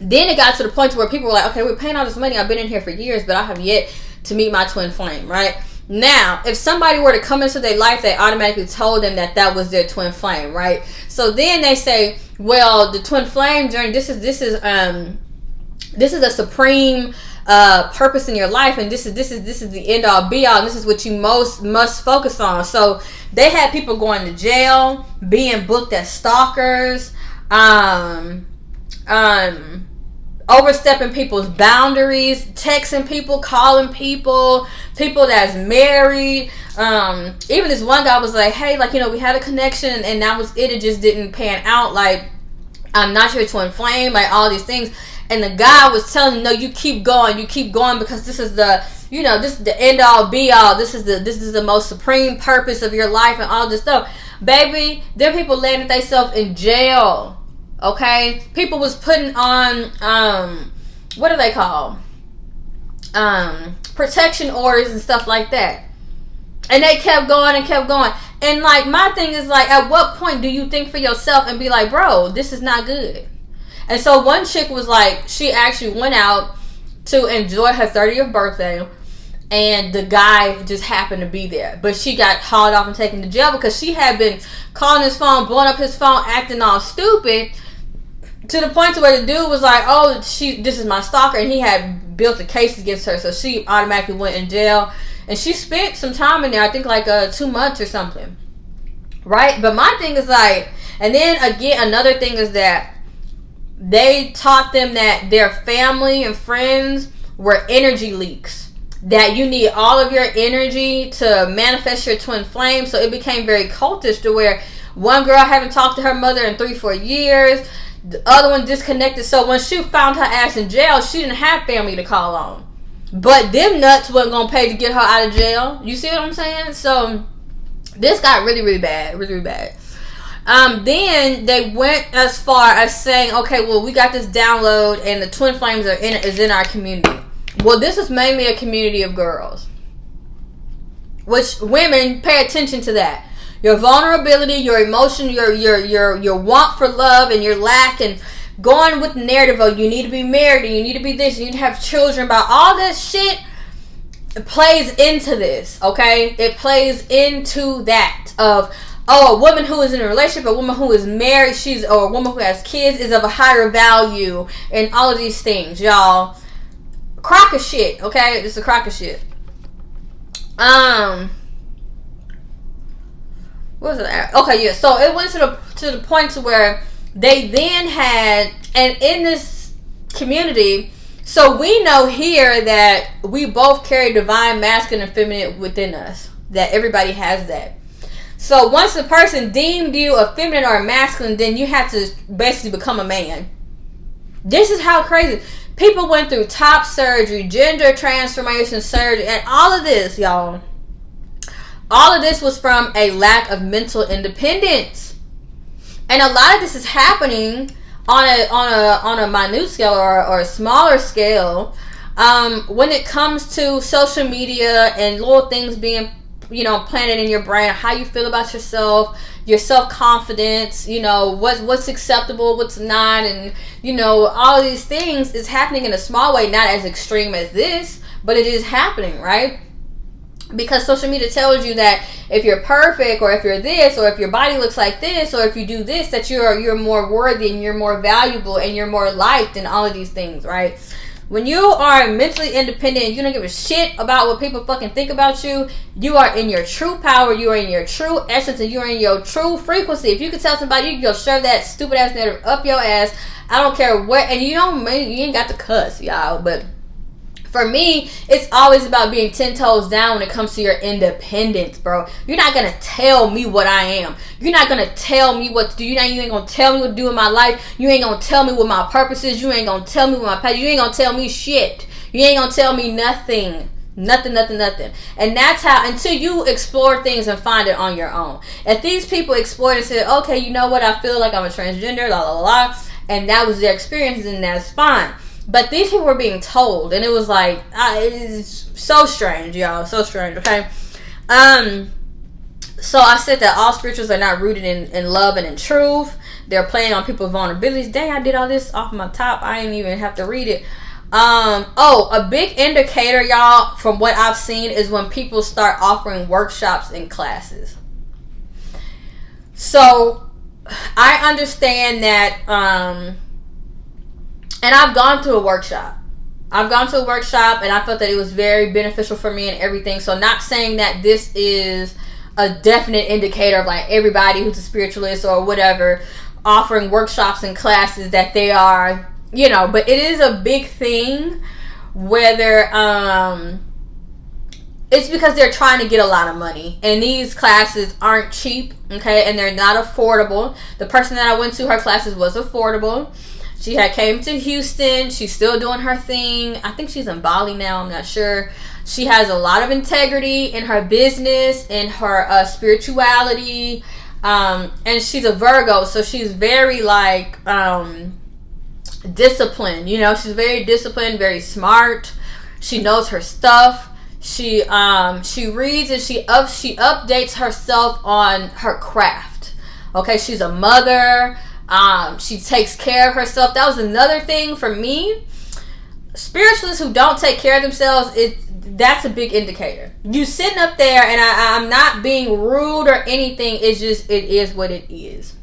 then it got to the point where people were like, okay, we're paying all this money, I've been in here for years, but I have yet to meet my twin flame, right? Now, if somebody were to come into their life, they automatically told them that was their twin flame, right? So then they say, well, the twin flame journey, this is a supreme purpose in your life, and this is the end all be all, and this is what you must focus on. So they had people going to jail, being booked as stalkers, overstepping people's boundaries, texting people, calling people that's married. Even this one guy was like, hey, like, we had a connection, and that was it. It just didn't pan out. Like, I'm not your twin flame, like all these things. And the guy was telling him, no, you keep going, because this is the, this is the end all be all. This is the most supreme purpose of your life and all this stuff. Baby, there are people landed themselves in jail. Okay? People was putting on, what are they called? Protection orders and stuff like that. And they kept going and kept going. And like, my thing is like, at what point do you think for yourself and be like, bro, this is not good? And so one chick was like, she actually went out to enjoy her 30th birthday, and the guy just happened to be there. But she got hauled off and taken to jail because she had been calling his phone, blowing up his phone, acting all stupid, to the point to where the dude was like, oh, this is my stalker, and he had built a case against her, so she automatically went in jail. And she spent some time in there, I think like 2 months or something. Right? But my thing is like, and then again, another thing is that they taught them that their family and friends were energy leaks. That you need all of your energy to manifest your twin flame. So it became very cultish to where one girl haven't talked to her mother in 3-4 years. The other one disconnected. So when she found her ass in jail, she didn't have family to call on. But them nuts wasn't going to pay to get her out of jail. You see what I'm saying? So this got really, really bad. Really, really bad. Then they went as far as saying, okay, well, we got this download and the twin flames is in our community. Well, this is mainly a community of girls. Which women, pay attention to that. Your vulnerability, your emotion, your want for love, and your lack, and going with the narrative of you need to be married and you need to be this, and you need to have children, about all this shit, it plays into this, okay? It plays into that of, oh, a woman who is in a relationship, a woman who is married, or a woman who has kids is of a higher value, and all of these things, y'all. Crock of shit, okay? It's a crock of shit. What was it? Okay, yeah. So it went to the point to where they then had, and in this community, so we know here that we both carry divine masculine and feminine within us. That everybody has that. So once a person deemed you a feminine or a masculine, then you have to basically become a man. This is how crazy. People went through top surgery, gender transformation surgery, and all of this, y'all. All of this was from a lack of mental independence. And a lot of this is happening on a minute scale or a smaller scale when it comes to social media and little things being planted in your brain, how you feel about yourself, your self-confidence, what's acceptable, what's not, and all of these things is happening in a small way, not as extreme as this, but it is happening, right? Because social media tells you that if you're perfect, or if you're this, or if your body looks like this, or if you do this, that you're more worthy and you're more valuable and you're more liked and all of these things, right? When you are mentally independent and you don't give a shit about what people fucking think about you, you are in your true power, you are in your true essence, and you are in your true frequency. If you can tell somebody, you can go shove that stupid ass narrative up your ass. I don't care what, and you ain't got to cuss, y'all, but for me, it's always about being 10 toes down when it comes to your independence, bro. You're not going to tell me what I am. You're not going to tell me what to do. You ain't going to tell me what to do in my life. You ain't going to tell me what my purpose is. You ain't going to tell me what my passion is. You ain't going to tell me shit. You ain't going to tell me nothing. Nothing. And that's how, until you explore things and find it on your own. If these people explored and said, okay, you know what, I feel like I'm a transgender, and that was their experience, then that's fine. But these people were being told, and it was like, it's so strange, y'all. So strange, okay? So I said that all spirituals are not rooted in love and in truth. They're playing on people's vulnerabilities. Dang, I did all this off my top. I didn't even have to read it. A big indicator, y'all, from what I've seen is when people start offering workshops and classes. So I understand that, and I've gone to a workshop. I've gone to a workshop and I felt that it was very beneficial for me and everything. So not saying that this is a definite indicator of like everybody who's a spiritualist or whatever offering workshops and classes that they are, you know, but it is a big thing whether it's because they're trying to get a lot of money, and these classes aren't cheap, okay, and they're not affordable. The person that I went to her classes was affordable. She had came to Houston. She's still doing her thing. I think she's in Bali now, I'm not sure. She has a lot of integrity in her business, in her spirituality, and she's a Virgo, so she's very like disciplined, you know. She's very disciplined, very smart. She knows her stuff. She reads and she updates herself on her craft. Okay, she's a mother. She takes care of herself. That was another thing for me. Spiritualists who don't take care of themselves, that's a big indicator. You sitting up there, and I'm not being rude or anything. It's just, it is what it is.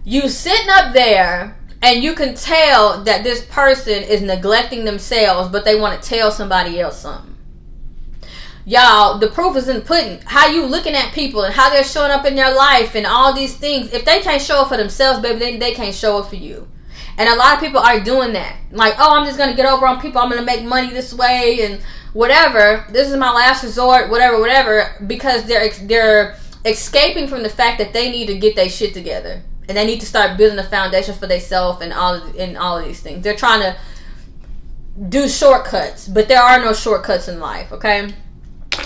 You sitting up there, and you can tell that this person is neglecting themselves, but they want to tell somebody else something. Y'all, the proof is in the pudding. How you looking at people and how they're showing up in their life and all these things. If they can't show up for themselves, baby, then they can't show up for you. And a lot of people are doing that. Like, oh, I'm just going to get over on people. I'm going to make money this way and whatever. This is my last resort, whatever. Because they're escaping from the fact that they need to get their shit together. And they need to start building a foundation for themselves and all of these things. They're trying to do shortcuts. But there are no shortcuts in life, okay?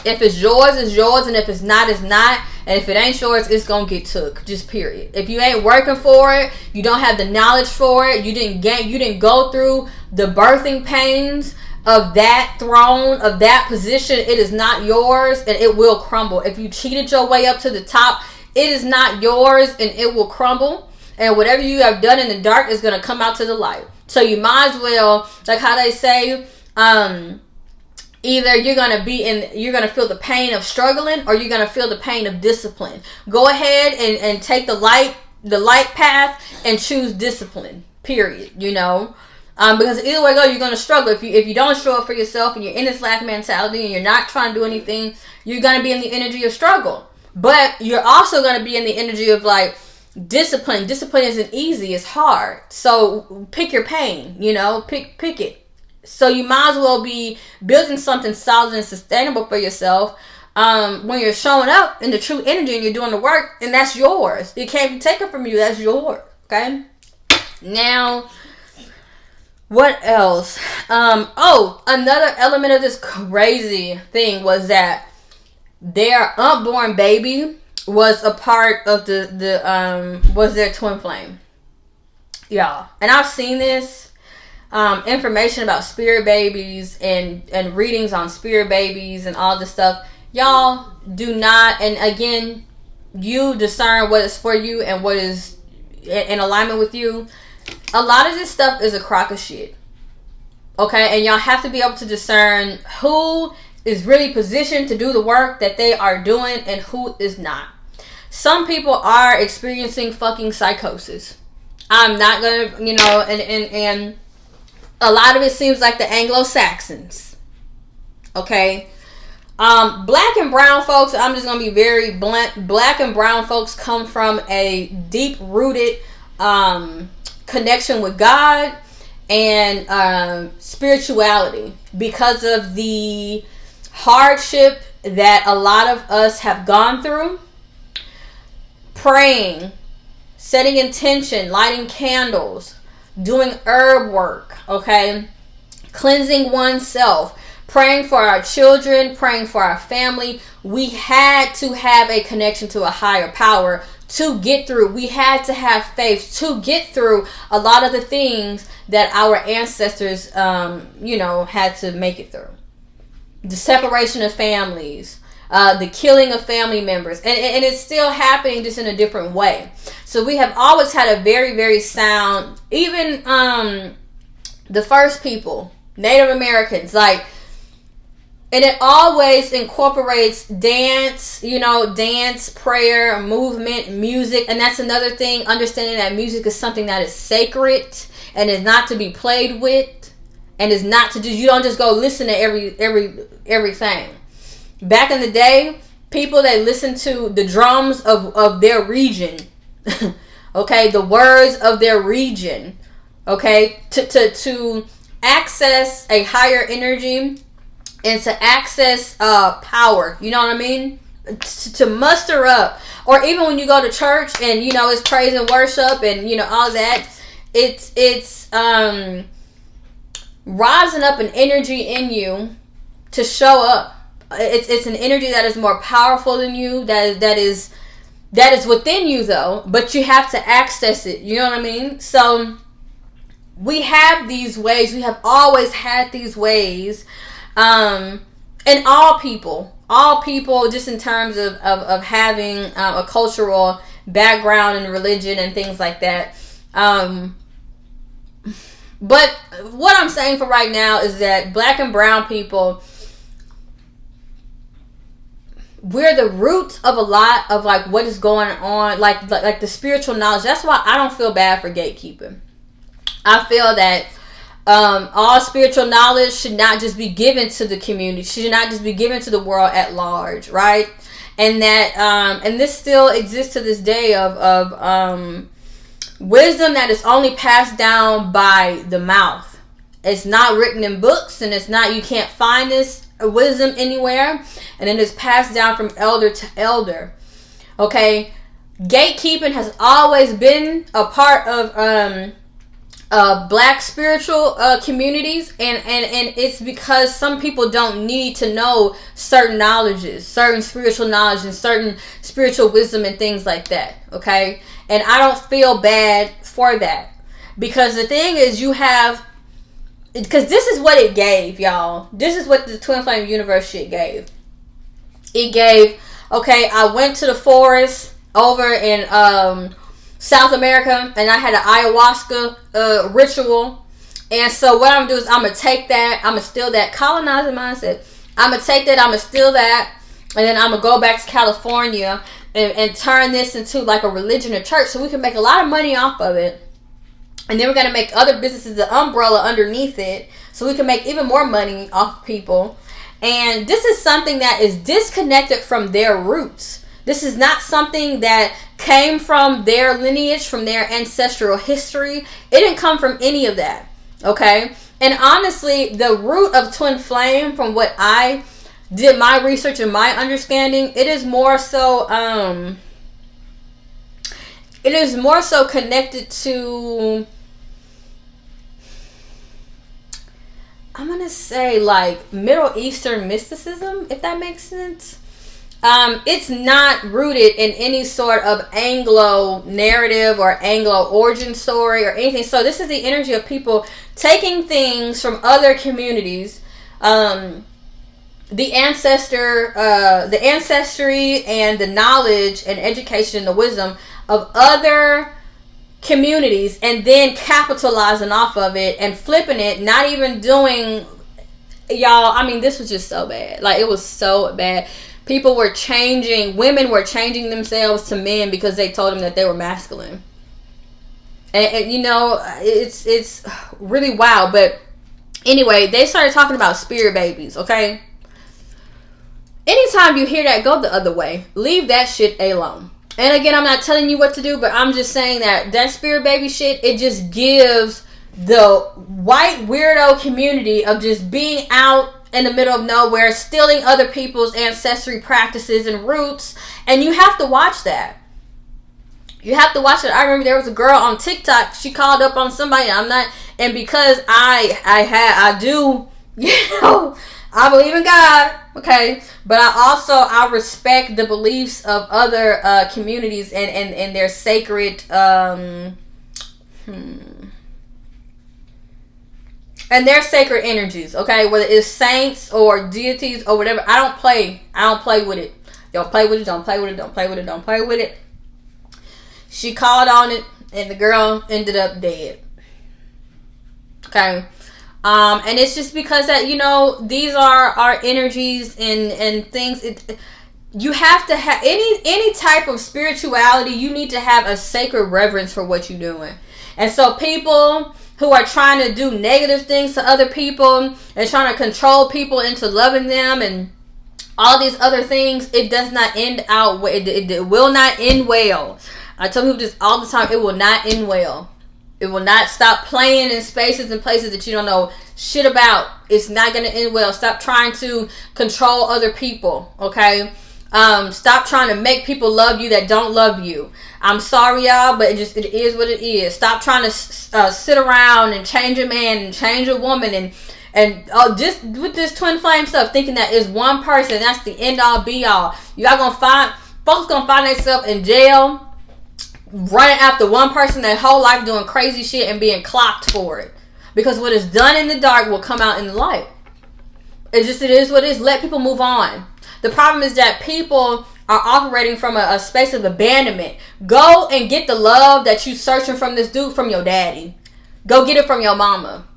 If it's yours, it's yours. And if it's not, it's not. And if it ain't yours, it's going to get took. Just period. If you ain't working for it, you don't have the knowledge for it, you didn't go through the birthing pains of that throne, of that position, it is not yours and it will crumble. If you cheated your way up to the top, it is not yours and it will crumble. And whatever you have done in the dark is going to come out to the light. So you might as well, like how they say, either you're going to feel the pain of struggling or you're going to feel the pain of discipline. Go ahead and take the light path and choose discipline, period, you know. Because either way go, you're going to struggle. If you don't show up for yourself and you're in this lack mentality and you're not trying to do anything, you're going to be in the energy of struggle. But you're also going to be in the energy of like discipline. Discipline isn't easy. It's hard. So pick your pain, you know, pick it. So you might as well be building something solid and sustainable for yourself when you're showing up in the true energy and you're doing the work, and that's yours. It can't be taken from you. That's yours. Okay? Now, what else? Another element of this crazy thing was that their unborn baby was a part of was their twin flame. Y'all. And I've seen this information about spirit babies and readings on spirit babies and all this stuff. Y'all do not, and again, you discern what is for you and what is in alignment with you. A lot of this stuff is a crock of shit. Okay? And y'all have to be able to discern who is really positioned to do the work that they are doing and who is not. Some people are experiencing fucking psychosis. I'm not gonna, you know, and a lot of it seems like the Anglo-Saxons. Okay? Black and brown folks, I'm just gonna be very blunt. Black and brown folks come from a deep-rooted connection with God and spirituality because of the hardship that a lot of us have gone through. Praying, setting intention, lighting candles, doing herb work, okay, cleansing oneself, praying for our children, praying for our family. We had to have a connection to a higher power to get through. We had to have faith to get through a lot of the things that our ancestors had to make it through. The separation of families, the killing of family members, and it's still happening, just in a different way. So we have always had a very, very sound, even the first people, Native Americans, like, and it always incorporates dance, prayer, movement, music. And that's another thing, understanding that music is something that is sacred and is not to be played with, and is not to do. You don't just go listen to everything. Back in the day, people that listened to the drums of their region, okay, the words of their region, okay, to access a higher energy and to access power. You know what I mean? To muster up, or even when you go to church and it's praise and worship and all that, it's rising up an energy in you to show up. It's an energy that is more powerful than you, that is within you though, but you have to access it. You know what I mean? So we have these ways. We have always had these ways, and all people, just in terms of having a cultural background and religion and things like that. But what I'm saying for right now is that black and brown people, we're the root of a lot of like what is going on, like the spiritual knowledge. That's why I don't feel bad for gatekeeping. I feel that all spiritual knowledge should not just be given to the community, should not just be given to the world at large, right? And that and this still exists to this day of wisdom that is only passed down by the mouth. It's not written in books, and it's not, you can't find this wisdom anywhere, and it is passed down from elder to elder. Okay, gatekeeping has always been a part of black spiritual communities, and it's because some people don't need to know certain knowledges, certain spiritual knowledge and certain spiritual wisdom and things like that. Okay, and I don't feel bad for that, because the thing is, because this is what it gave, y'all. This is what the Twin Flame Universe shit gave. It gave, okay, I went to the forest over in South America, and I had an ayahuasca ritual. And so what I'm gonna do is I'm gonna take that, I'm gonna steal that colonizer mindset. I'm gonna take that, I'm gonna steal that, and then I'm gonna go back to California and turn this into like a religion or church, so we can make a lot of money off of it. And then we're gonna make other businesses the umbrella underneath it, so we can make even more money off people. And this is something that is disconnected from their roots. This is not something that came from their lineage, from their ancestral history. It didn't come from any of that. Okay? And honestly, the root of Twin Flame, from what I did my research and my understanding, it is more so connected to, I'm gonna say, like Middle Eastern mysticism, if that makes sense. It's not rooted in any sort of Anglo narrative or Anglo origin story or anything. So this is the energy of people taking things from other communities, the ancestry and the knowledge and education and the wisdom of other communities, and then capitalizing off of it and flipping it, not even doing, y'all, I mean, this was just so bad. Like, it was so bad. Women were changing themselves to men because they told them that they were masculine. And it's really wild. But anyway, they started talking about spirit babies, okay? Anytime you hear that, go the other way. Leave that shit alone. And again, I'm not telling you what to do, but I'm just saying that spirit baby shit, it just gives the white weirdo community of just being out in the middle of nowhere, stealing other people's ancestry practices and roots, and you have to watch that. You have to watch it. I remember there was a girl on TikTok, she called up on somebody, and because I do, I believe in God, okay, but I respect the beliefs of other communities and their sacred and their sacred energies, okay, whether it's saints or deities or whatever. I don't play with it. Don't play with it, don't play with it, don't play with it, don't play with it. She called on it, and the girl ended up dead. Okay. And it's just because that, these are our energies and things. You have to have any type of spirituality. You need to have a sacred reverence for what you're doing. And so people who are trying to do negative things to other people and trying to control people into loving them and all these other things, it does not end out. It will not end well. I tell people this all the time. It will not end well. It will not. Stop playing in spaces and places that you don't know shit about. It's not going to end well. Stop trying to control other people. Okay? Stop trying to make people love you that don't love you. I'm sorry, y'all, but it is what it is. Stop trying to sit around and change a man and change a woman and just with this twin flame stuff, thinking that it's one person, that's the end all be all. Y'all folks gonna find themselves in jail, running after one person their whole life, doing crazy shit and being clocked for it. Because what is done in the dark will come out in the light. It is what it is. Let people move on. The problem is that people are operating from a space of abandonment. Go and get the love that you searching from this dude from your daddy. Go get it from your mama.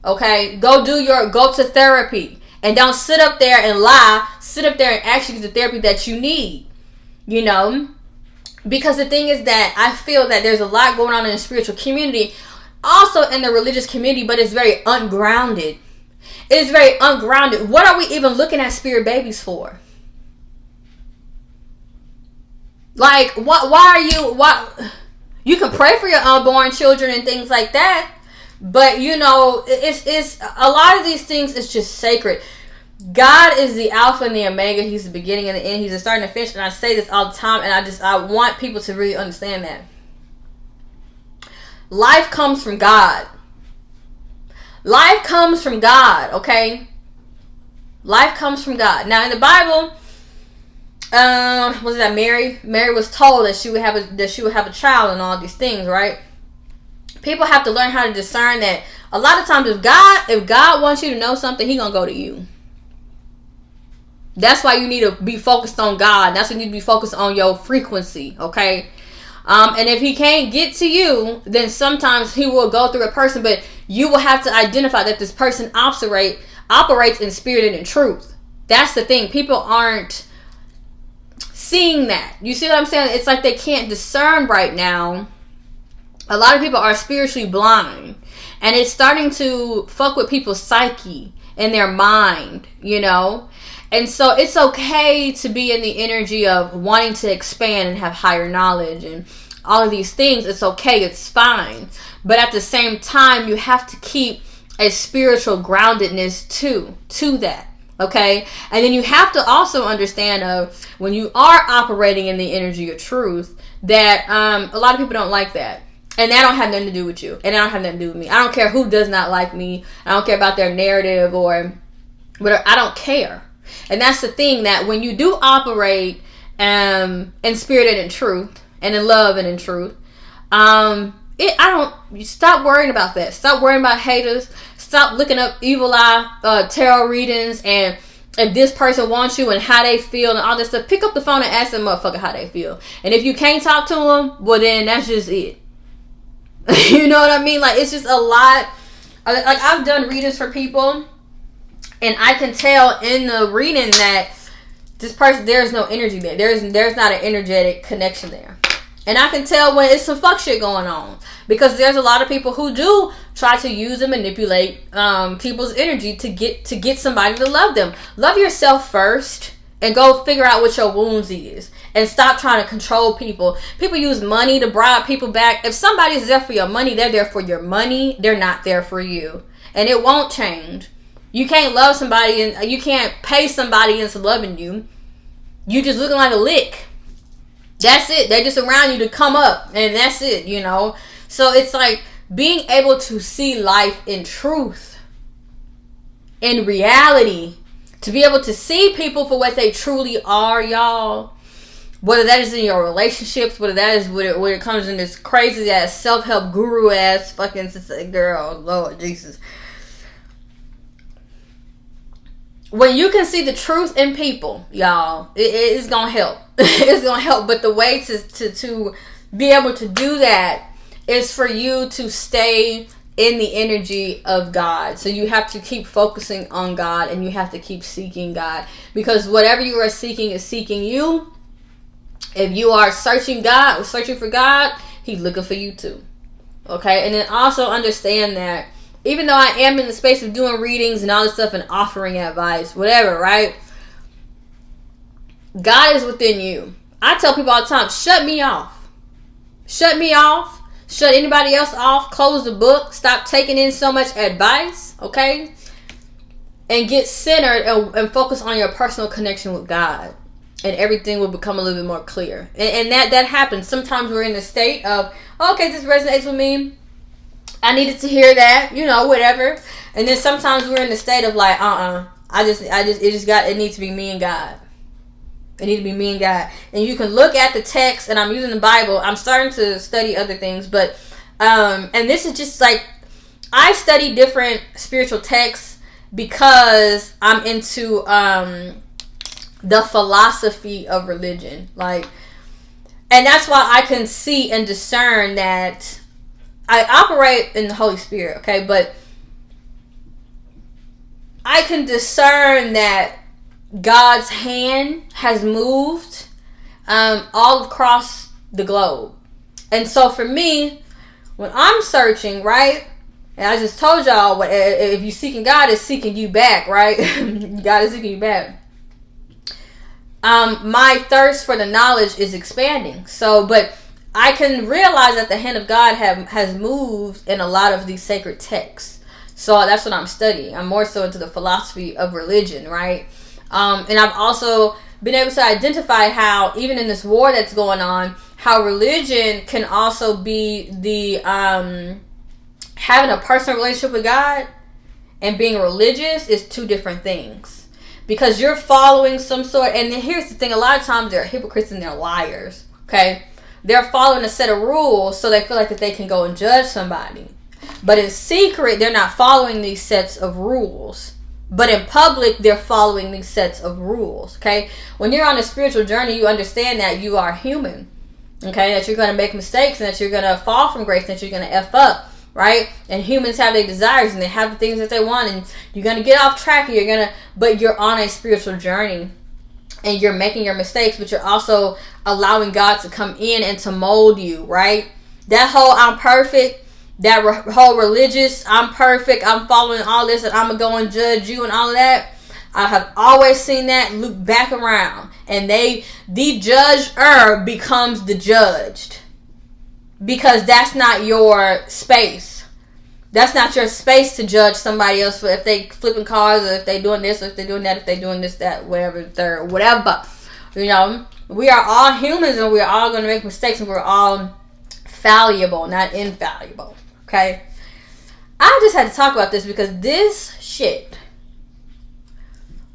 Okay? Go to therapy. And don't sit up there and lie. Sit up there and actually get the therapy that you need. You know? Because the thing is that I feel that there's a lot going on in the spiritual community. Also in the religious community. But it's very ungrounded. It's very ungrounded. What are we even looking at spirit babies for? Like, why you can pray for your unborn children and things like that, but you know, it's a lot of these things is just sacred. God is the Alpha and the Omega. He's the beginning and the end. He's the start and the finish. And I say this all the time, and I want people to really understand that. Life comes from God. Life comes from God, okay? Life comes from God. Now in the Bible, was that Mary? Mary was told that she would have a child and all these things, right? People have to learn how to discern that. A lot of times, if God wants you to know something, He gonna go to you. That's why you need to be focused on God. That's why you need to be focused on your frequency, okay? And if He can't get to you, then sometimes He will go through a person, but you will have to identify that this person operates in spirit and in truth. That's the thing. People aren't seeing that. You see what I'm saying? It's like they can't discern right now. A lot of people are spiritually blind, and it's starting to fuck with people's psyche and their mind, you know? And so it's okay to be in the energy of wanting to expand and have higher knowledge and all of these things. It's okay. It's fine. But at the same time, you have to keep a spiritual groundedness to that. Okay? And then you have to also understand when you are operating in the energy of truth, that a lot of people don't like that. And that don't have nothing to do with you. And that don't have nothing to do with me. I don't care who does not like me. I don't care about their narrative or whatever. I don't care. And that's the thing, that when you do operate in spirit and in truth, and in love and in truth, you stop worrying about that. Stop worrying about haters. Stop looking up evil eye tarot readings and if this person wants you and how they feel and all this stuff. Pick up the phone and ask them motherfucker how they feel. And if you can't talk to them, well then that's just it. You know what I mean? Like, it's just a lot. Like, I've done readings for people, and I can tell in the reading that this person, there's no energy there. There's not an energetic connection there. And I can tell when it's some fuck shit going on. Because there's a lot of people who do try to use and manipulate people's energy to get somebody to love them. Love yourself first and go figure out what your wounds is. And stop trying to control people. People use money to bribe people back. If somebody's there for your money, they're there for your money. They're not there for you. And it won't change. You can't love somebody and you can't pay somebody into loving you. You just looking like a lick. That's it. They're just around you to come up. And that's it, you know. So it's like being able to see life in truth. In reality. To be able to see people for what they truly are, y'all. Whether that is in your relationships, whether that is when it comes in this crazy ass self-help guru ass fucking girl, Lord Jesus. When you can see the truth in people, y'all, it's gonna help. It's gonna help. But the way to be able to do that is for you to stay in the energy of God. So you have to keep focusing on God, and you have to keep seeking God, because whatever you are seeking is seeking you. If you are searching for God, He's looking for you too. Okay, and then also understand that even though I am in the space of doing readings and all this stuff and offering advice, whatever, right? God is within you. I tell people all the time, shut me off. Shut me off. Shut anybody else off. Close the book. Stop taking in so much advice, okay? And get centered and focus on your personal connection with God. And everything will become a little bit more clear. And that happens. Sometimes we're in the state of, okay, this resonates with me. I needed to hear that, whatever. And then sometimes we're in the state of like, it needs to be me and God. It needs to be me and God. And you can look at the text, and I'm using the Bible. I'm starting to study other things, but, and this is just like, I study different spiritual texts because I'm into, the philosophy of religion. Like, and that's why I can see and discern that I operate in the Holy Spirit, okay? But I can discern that God's hand has moved all across the globe. And so for me, when I'm searching, right? And I just told y'all, if you're seeking God, is seeking you back, right? God is seeking you back. My thirst for the knowledge is expanding. So, but I can realize that the hand of God has moved in a lot of these sacred texts. So that's what I'm studying. I'm more so into the philosophy of religion, right? And I've also been able to identify how, even in this war that's going on, how religion can also be the having a personal relationship with God and being religious is two different things. Because you're following some sort, and here's the thing, a lot of times they're hypocrites and they're liars, okay? They're following a set of rules so they feel like that they can go and judge somebody. But in secret, they're not following these sets of rules. But in public, they're following these sets of rules, okay? When you're on a spiritual journey, you understand that you are human, okay? That you're going to make mistakes and that you're going to fall from grace and that you're going to F up. Right? And humans have their desires and they have the things that they want, and you're going to get off track, and but you're on a spiritual journey and you're making your mistakes, but you're also allowing God to come in and to mold you, right? That whole I'm perfect, that whole religious, I'm perfect, I'm following all this and I'm going to go and judge you and all of that. I have always seen that loop back around, and the judger becomes the judged. Because that's not your space. That's not your space to judge somebody else for if they flipping cars, or if they doing this, or if they doing that, if they doing this, that, whatever, third, whatever. We are all humans and we're all going to make mistakes, and we're all fallible, not infallible. Okay? I just had to talk about this because this shit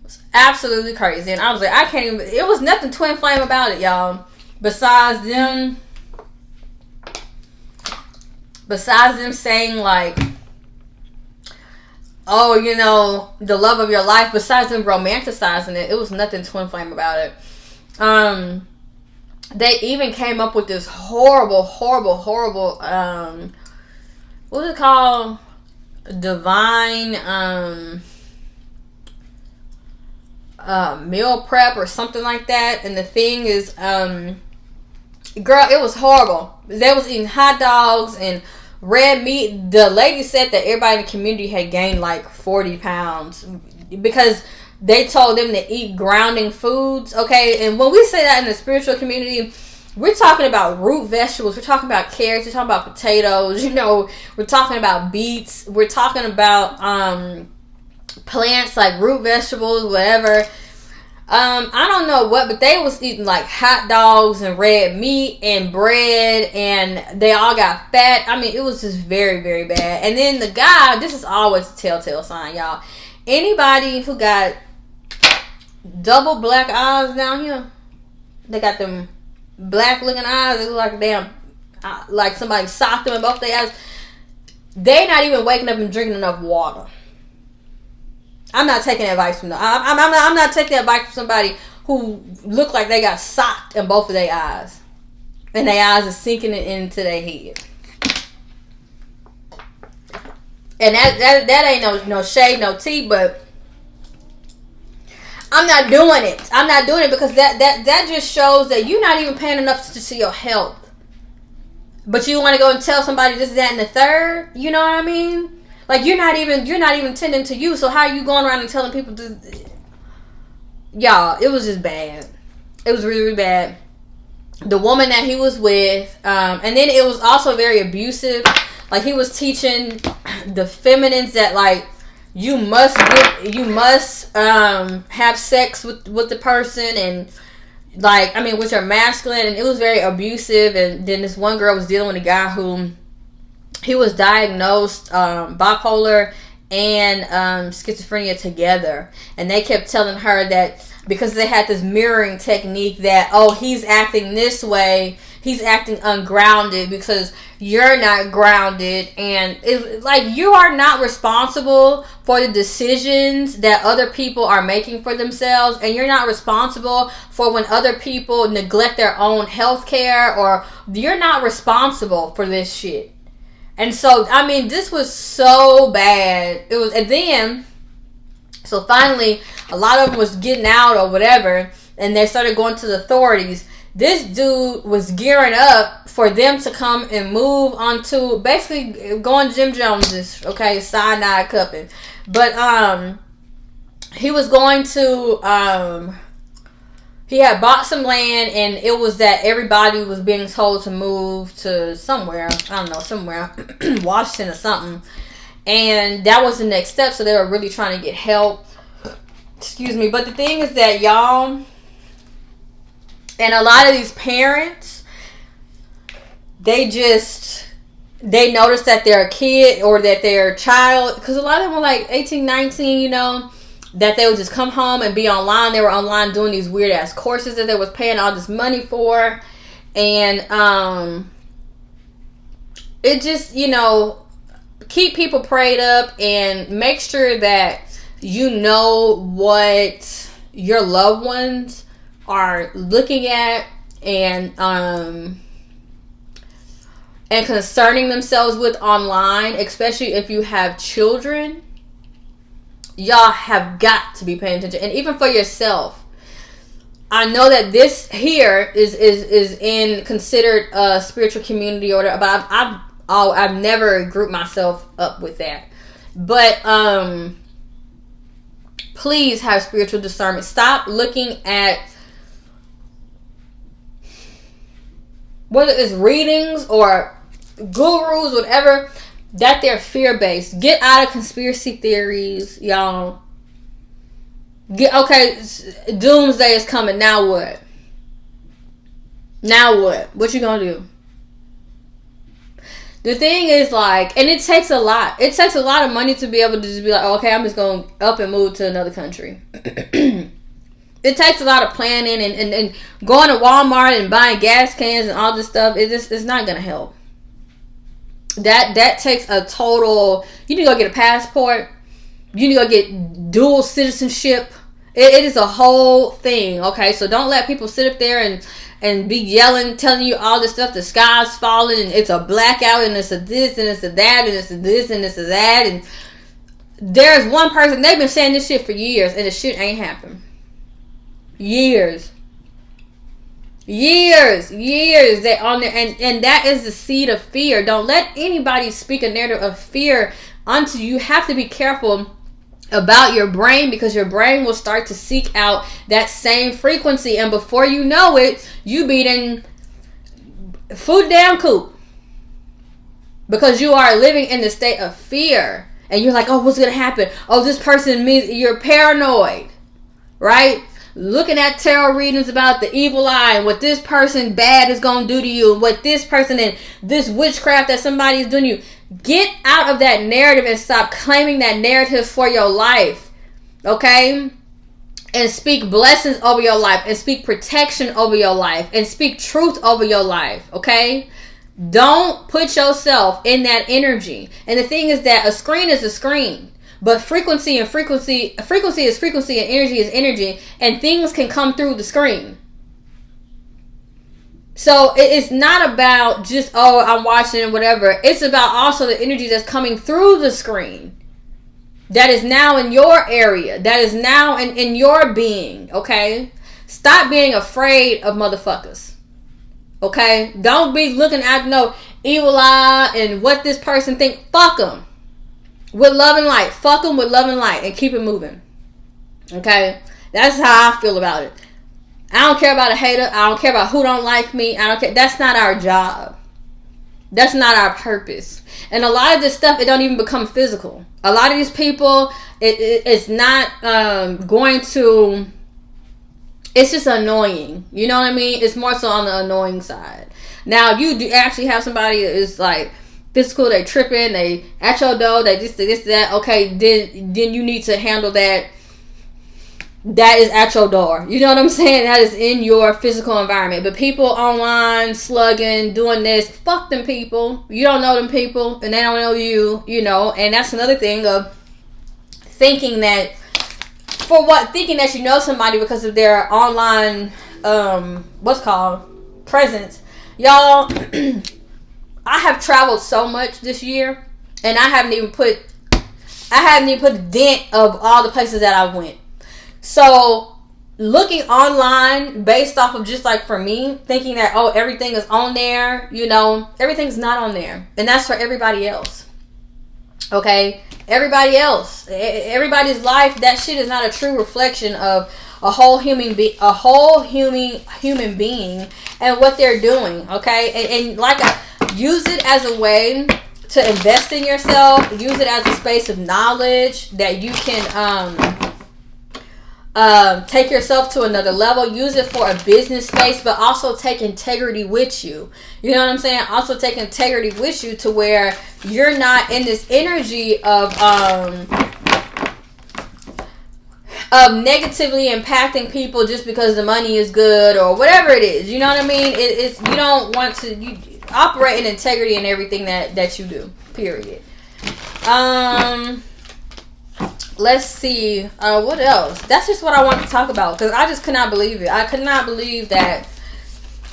was absolutely crazy. And I was like, I can't even, it was nothing twin flame about it, y'all. Besides them saying like, oh, the love of your life, besides them romanticizing it, it was nothing twin flame about it. They even came up with this horrible, what is it called? Divine, meal prep or something like that. And the thing is, girl, it was horrible. They was eating hot dogs and red meat. The lady said that everybody in the community had gained like 40 pounds because they told them to eat grounding foods, okay? And when we say that in the spiritual community, we're talking about root vegetables. We're talking about carrots. We're talking about potatoes. We're talking about beets. We're talking about plants like root vegetables, whatever. I don't know what, but they was eating like hot dogs and red meat and bread, and they all got fat. I mean, it was just very, very bad. And then the guy, this is always a telltale sign, y'all. Anybody who got double black eyes down here, they got them black looking eyes. They look like a damn, like somebody socked them in both their eyes. They not even waking up and drinking enough water. I'm not taking advice from them. I'm not taking advice from somebody who look like they got socked in both of their eyes, and their eyes are sinking into their head. And that ain't no shade, no tea, but I'm not doing it. I'm not doing it because that just shows that you're not even paying enough to see your health. But you want to go and tell somebody this, that, and the third. You know what I mean? Like, you're not even tending to you. So how are you going around and telling people this? Y'all, it was just bad. It was really, really bad. The woman that he was with, and then it was also very abusive. Like, he was teaching the feminines that, like, you must have sex with the person, and, like, I mean, with your masculine, and it was very abusive. And then this one girl was dealing with a guy who, he was diagnosed bipolar and schizophrenia together, and they kept telling her that because they had this mirroring technique that, oh, he's acting this way, he's acting ungrounded because you're not grounded. And it's like, you are not responsible for the decisions that other people are making for themselves, and you're not responsible for when other people neglect their own health care, or you're not responsible for this shit. And so, I mean, this was so bad. It was, and then, so finally, a lot of them was getting out or whatever, and they started going to the authorities. This dude was gearing up for them to come and move onto, basically going Jim Jones's, okay, cyanide cupping. But he was going to, he had bought some land, and it was that everybody was being told to move to somewhere, I don't know, somewhere, Washington or something. And that was the next step, so they were really trying to get help. Excuse me. But the thing is that, y'all, and a lot of these parents, they notice that their kid or that their child, because a lot of them were like 18, 19, you know, that they would just come home and be online. They were online doing these weird ass courses that they was paying all this money for. And it just, you know, keep people prayed up and make sure that you know what your loved ones are looking at and concerning themselves with online, especially if you have children. Y'all have got to be paying attention. And even for yourself, I know that this here is in considered a spiritual community or whatever, but I've never grouped myself up with that. But please have spiritual discernment. Stop looking at whether it's readings or gurus, whatever, that they're fear-based. Get out of conspiracy theories, y'all. Okay, doomsday is coming. Now what? Now what? What you gonna do? The thing is, like, and it takes a lot. It takes a lot of money to be able to just be like, oh, okay, I'm just going up and move to another country. It takes a lot of planning and going to Walmart and buying gas cans and all this stuff. It's not going to help. That takes a total. You need to go get a passport. You need to go get dual citizenship. It is a whole thing. Okay, so don't let people sit up there and be yelling, telling you all this stuff. The sky's falling and it's a blackout and it's a this and it's a that and it's a this and it's a that. And there's one person, they've been saying this shit for years and the shit ain't happened. Years. They on there, and that is the seed of fear. Don't let anybody speak a narrative of fear unto you. You have to be careful about your brain, because your brain will start to seek out that same frequency, and before you know it, you be in food down coop, because you are living in the state of fear, and you're like, oh, what's gonna happen? Oh, this person means, you're paranoid, right? Looking at tarot readings about the evil eye and what this person bad is gonna do to you, and what this person and this witchcraft that somebody is doing to you. Get out of that narrative and stop claiming that narrative for your life, okay? And speak blessings over your life, and speak protection over your life, and speak truth over your life, okay? Don't put yourself in that energy. And the thing is that a screen is a screen, but frequency is frequency, and energy is energy, and things can come through the screen. So it's not about just, oh, I'm watching and whatever. It's about also the energy that's coming through the screen, that is now in your area, that is now in your being, okay? Stop being afraid of motherfuckers, okay? Don't be looking out, no, evil eye and what this person think. Fuck them with love and light. Fuck them with love and light and keep it moving. Okay, that's how I feel about it. I don't care about a hater. I don't care about who don't like me. I don't care. That's not our job. That's not our purpose. And a lot of this stuff, it don't even become physical. A lot of these people, it's not going to. It's just annoying. You know what I mean? It's more so on the annoying side. Now, if you do actually have somebody that is like physical, they tripping, they at your door, they this, that. Okay, then you need to handle that. That is at your door. You know what I'm saying? That is in your physical environment. But people online, slugging, doing this, fuck them people. You don't know them people, and they don't know you, you know. And that's another thing of thinking that, thinking that you know somebody because of their online, presence. Y'all, I have traveled so much this year, and I haven't even put a dent of all the places that I went. So, looking online based off of just like for me, thinking that, oh, everything is on there, you know, everything's not on there. And that's for everybody else. Okay? Everybody else. Everybody's life, that shit is not a true reflection of a whole human being and what they're doing. Okay? And like, use it as a way to invest in yourself. Use it as a space of knowledge that you can, take yourself to another level. Use it for a business space, but also take integrity with you. You know what I'm saying? Also take integrity with you to where you're not in this energy of negatively impacting people just because the money is good or whatever it is. You know what I mean? It's you don't want to. You operate in integrity in everything that you do. Period. Let's see. What else? That's just what I want to talk about because I just could not believe it. I could not believe that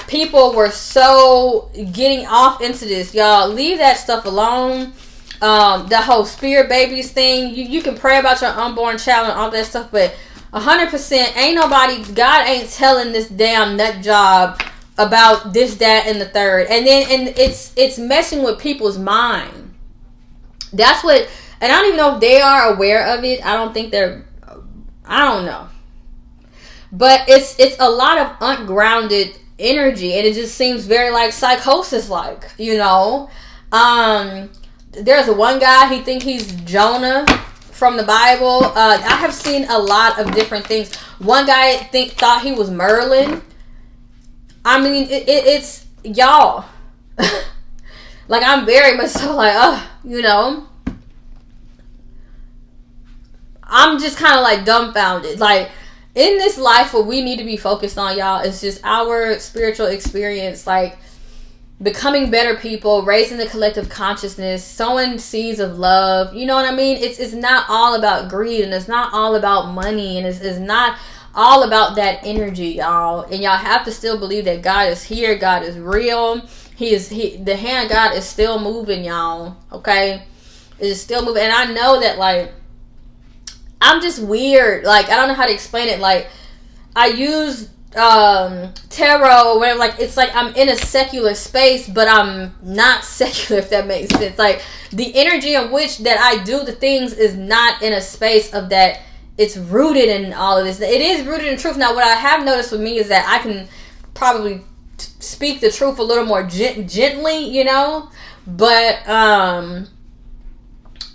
people were so getting off into this. Y'all, leave that stuff alone. The whole spirit babies thing. You can pray about your unborn child and all that stuff, but 100% ain't nobody. God ain't telling this damn nut job about this, that, and the third. And it's messing with people's mind. That's what. And I don't even know if they are aware of it. I don't think they're. I don't know. But it's a lot of ungrounded energy, and it just seems very like psychosis, like, you know. There's one guy. He think he's Jonah from the Bible. I have seen a lot of different things. One guy thought he was Merlin. I mean, it's y'all. Like, I'm very much so like, you know. I'm just kind of like dumbfounded. Like, in this life, what we need to be focused on, y'all, is just our spiritual experience. Like, becoming better people, raising the collective consciousness, sowing seeds of love. You know what I mean? It's not all about greed, and it's not all about money, and it's not all about that energy, y'all. And y'all have to still believe that God is here. God is real. The hand of God is still moving, y'all. Okay? It is still moving. And I know that, like, I'm just weird. Like, I don't know how to explain it. Like, I use tarot or whatever. Like, it's like I'm in a secular space, but I'm not secular, if that makes sense. Like, the energy in which that I do the things is not in a space of that. It's rooted in all of this. It is rooted in truth. Now, what I have noticed with me is that I can probably speak the truth a little more gently, you know. But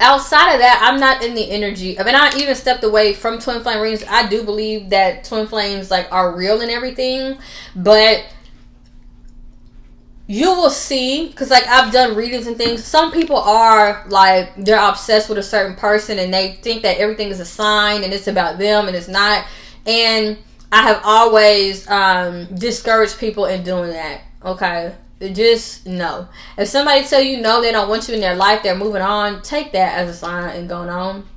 outside of that, I'm not in the energy. I mean, I even stepped away from twin flame readings. I do believe that twin flames, like, are real and everything, but you will see, because, like, I've done readings and things. Some people are like, they're obsessed with a certain person and they think that everything is a sign and it's about them, and it's not. And I have always discouraged people in doing that. Okay. Just no. If somebody tell you no, they don't want you in their life, they're moving on, take that as a sign and going on.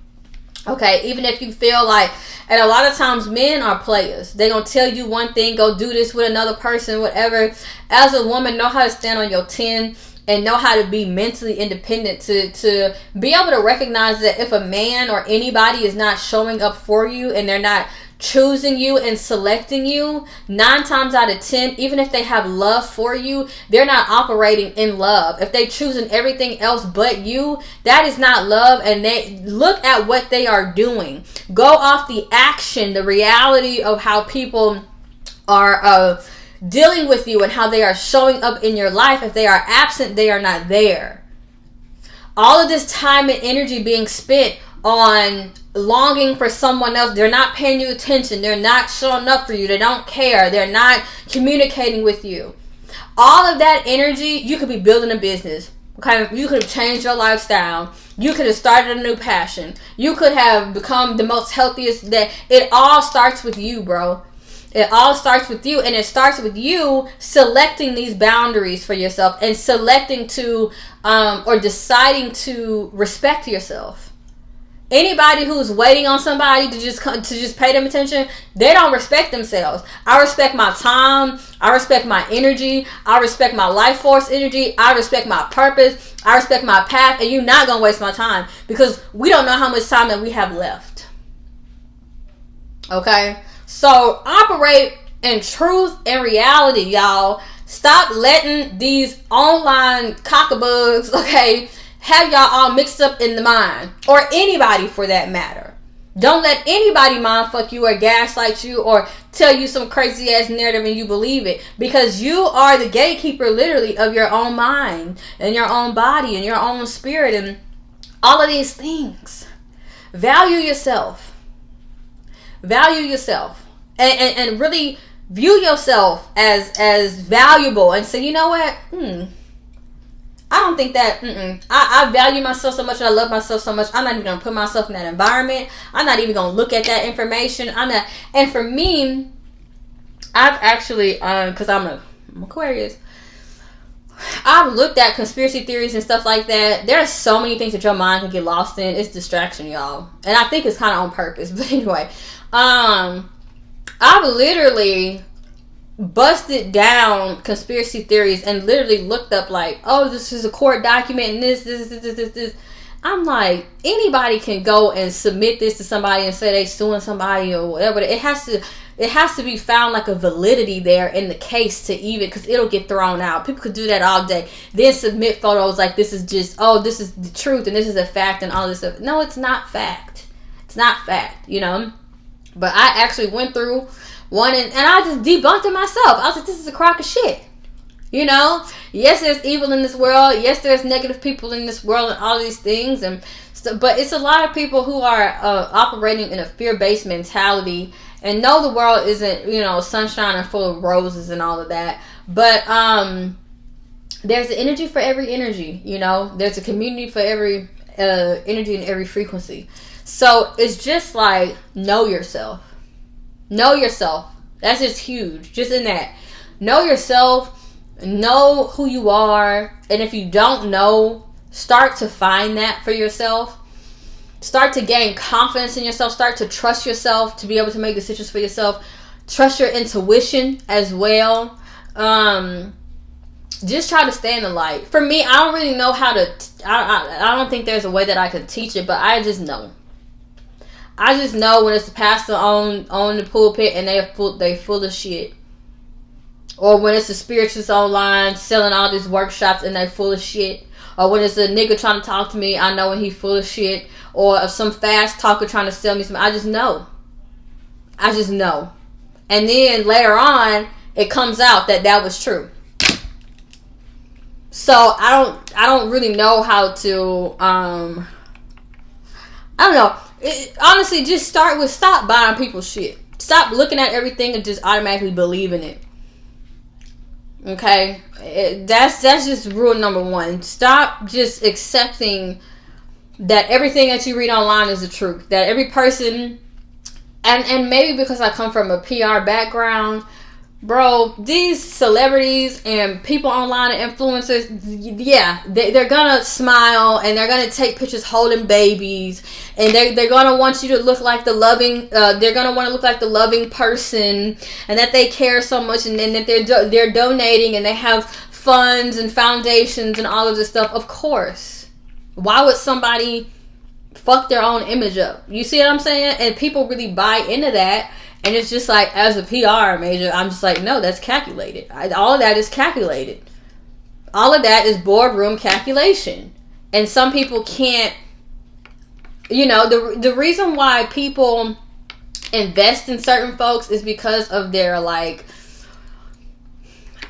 Okay, even if you feel like, and a lot of times men are players. They gonna tell you one thing, go do this with another person, whatever. As a woman, know how to stand on your 10 and know how to be mentally independent to be able to recognize that if a man or anybody is not showing up for you and they're not choosing you and selecting you, 9 times out of 10, even if they have love for you, they're not operating in love. If they choosing everything else but you, that is not love. And they look at what they are doing. Go off the action, the reality of how people are dealing with you and how they are showing up in your life. If they are absent, they are not there. All of this time and energy being spent on longing for someone else, they're not paying you attention, they're not showing up for you, they don't care, they're not communicating with you. All of that energy, you could be building a business. Okay, you could have changed your lifestyle, you could have started a new passion, you could have become the most healthiest. That it all starts with you, bro. It all starts with you, and it starts with you selecting these boundaries for yourself and selecting to or deciding to respect yourself. Anybody who's waiting on somebody to just pay them attention, they don't respect themselves. I respect my time. I respect my energy. I respect my life force energy. I respect my purpose. I respect my path. And you're not going to waste my time, because we don't know how much time that we have left. Okay? So operate in truth and reality, y'all. Stop letting these online cockabugs, okay, have y'all all mixed up in the mind, or anybody for that matter. Don't let anybody mind fuck you or gaslight you or tell you some crazy ass narrative and you believe it, because you are the gatekeeper literally of your own mind and your own body and your own spirit and all of these things. Value yourself. Value yourself. And really view yourself as valuable and say, you know what? I don't think that, I value myself so much and I love myself so much, I'm not even going to put myself in that environment. I'm not even going to look at that information. And for me, I've actually, because I'm Aquarius, I've looked at conspiracy theories and stuff like that. There are so many things that your mind can get lost in. It's distraction, y'all. And I think it's kind of on purpose. But anyway, I've literally busted down conspiracy theories and literally looked up like, oh, this is a court document and this. I'm like, anybody can go and submit this to somebody and say they suing somebody or whatever. It has to be found like a validity there in the case to even, because it'll get thrown out. People could do that all day. Then submit photos like this is just, oh, this is the truth and this is a fact and all this stuff. No, it's not fact. It's not fact, you know. But I actually went through one and I just debunked it myself. I was like, this is a crock of shit. You know? Yes, there's evil in this world. Yes, there's negative people in this world and all these things. But it's a lot of people who are operating in a fear-based mentality. And no, the world isn't, you know, sunshine and full of roses and all of that. But there's an energy for every energy, you know? There's a community for every energy and every frequency. So it's just like, know yourself. Know yourself. That's just huge. Just in that. Know yourself. Know who you are. And if you don't know, start to find that for yourself. Start to gain confidence in yourself. Start to trust yourself to be able to make decisions for yourself. Trust your intuition as well. Just try to stay in the light. For me, I don't really know how to... I don't think there's a way that I can teach it, but I just know. I just know when it's the pastor on the pulpit and they full of shit. Or when it's the spiritualists online selling all these workshops and they full of shit. Or when it's a nigga trying to talk to me, I know when he full of shit. Or if some fast talker trying to sell me something, I just know. I just know. And then later on, it comes out that was true. So I don't really know how to I don't know. Honestly, just stop buying people's shit. Stop looking at everything and just automatically believing it. Okay? That's just rule number 1. Stop just accepting that everything that you read online is the truth. That every person, and maybe because I come from a PR background, bro, these celebrities and people online and influencers, yeah, they're gonna smile and they're gonna take pictures holding babies, and they're gonna want you to look like the loving, they're gonna want to look like the loving person, and that they care so much, and then that they're donating and they have funds and foundations and all of this stuff. Of course, why would somebody fuck their own image up. You see what I'm saying? And people really buy into that. And it's just like, as a PR major, I'm just like, no, that's calculated. All of that is calculated. All of that is boardroom calculation. And some people can't, you know, the reason why people invest in certain folks is because of their, like,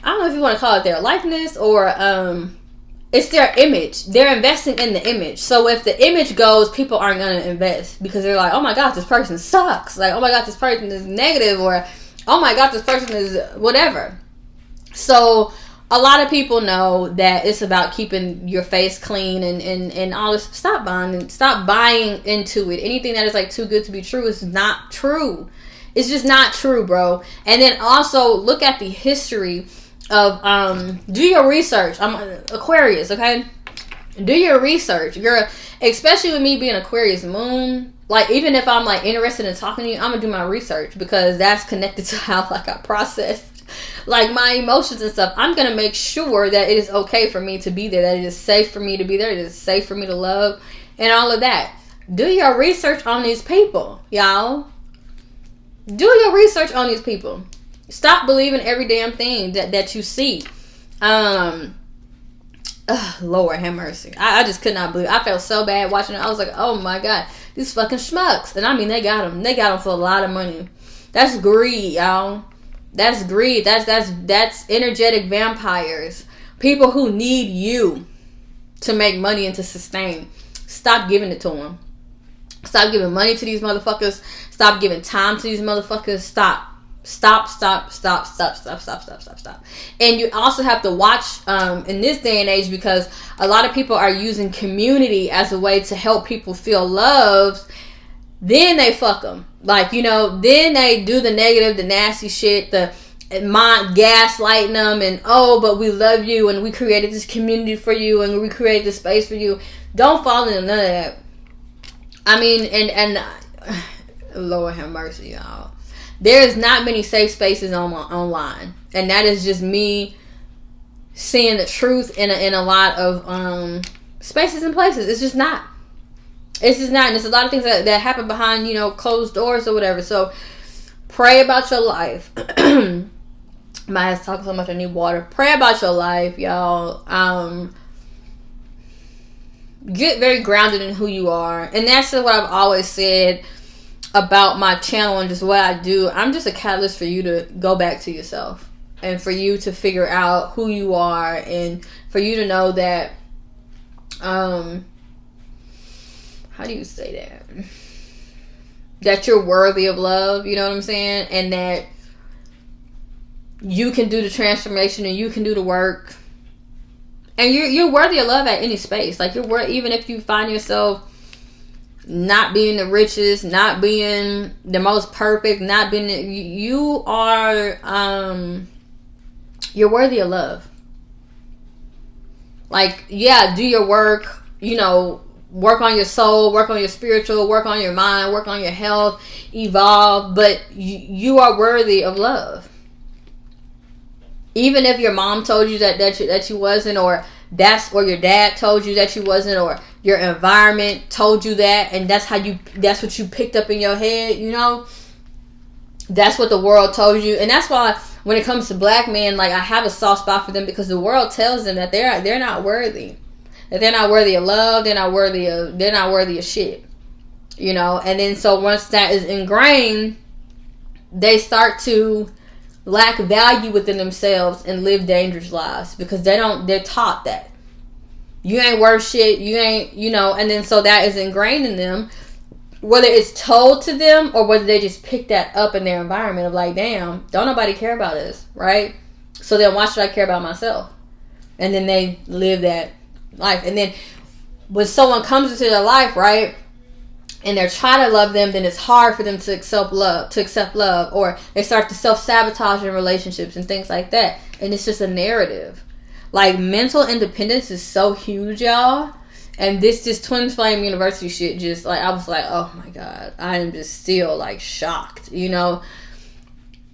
I don't know if you want to call it their likeness or it's their image. They're investing in the image. So if the image goes, people aren't going to invest because they're like, oh my God, this person sucks. Like, oh my God, this person is negative, or oh my God, this person is whatever. So a lot of people know that it's about keeping your face clean and all this. Stop buying into it. Anything that is like too good to be true is not true. It's just not true, bro. And then also look at the history of do your research. I'm Aquarius, okay? Do your research. Especially with me being Aquarius moon, like, even if I'm like interested in talking to you, I'm gonna do my research because that's connected to how like I process like my emotions and stuff. I'm gonna make sure that it is okay for me to be there, that it is safe for me to be there, it is safe for me to love, and all of that. Do your research on these people, y'all. Do your research on these people. Stop believing every damn thing that you see. Lord have mercy. I just could not believe it. I felt so bad watching it. I was like, oh my God, these fucking schmucks. And I mean, they got them. They got them for a lot of money. That's greed, y'all. That's greed. That's energetic vampires. People who need you to make money and to sustain. Stop giving it to them. Stop giving money to these motherfuckers. Stop giving time to these motherfuckers. Stop. And you also have to watch in this day and age, because a lot of people are using community as a way to help people feel loved. Then they fuck them. Like, you know, then they do the negative, the nasty shit, the mind gaslighting them, and oh, but we love you and we created this community for you and we created this space for you. Don't fall into none of that. I mean, and Lord have mercy, y'all. There's not many safe spaces online, and that is just me seeing the truth in a lot of spaces and places. It's just not. It's just not, and there's a lot of things that happen behind, you know, closed doors or whatever. So pray about your life. My ass talking so much. I need water. Pray about your life, y'all. Get very grounded in who you are, and that's what I've always said about my channel and just what I do. I'm just a catalyst for you to go back to yourself and for you to figure out who you are, and for you to know that how do you say that you're worthy of love, you know what I'm saying, and that you can do the transformation and you can do the work, and you're worthy of love at any space. Like, you're worth, even if you find yourself not being the richest, not being the most perfect, not being you are you're worthy of love. Like, yeah, do your work, you know, work on your soul, work on your spiritual, work on your mind, work on your health, evolve, but you are worthy of love. Even if your mom told you that you wasn't, or or your dad told you that you wasn't, or your environment told you that, and that's what you picked up in your head, you know, that's what the world told you. And that's why when it comes to black men, like, I have a soft spot for them, because the world tells them that they're not worthy, that they're not worthy of love, they're not worthy of shit, you know. And then so once that is ingrained, they start to lack value within themselves and live dangerous lives, because they're taught that you ain't worth shit, you ain't, you know. And then so that is ingrained in them, whether it's told to them or whether they just pick that up in their environment of like, damn, don't nobody care about us, right? So then why should I care about myself? And then they live that life. And then when someone comes into their life, right, and they're trying to love them, then it's hard for them to accept love, or they start to self-sabotage in relationships and things like that. And it's just a narrative. Like, mental independence is so huge, y'all. And this Twin Flame University shit, just like, I was like, oh my God, I am just still like shocked, you know.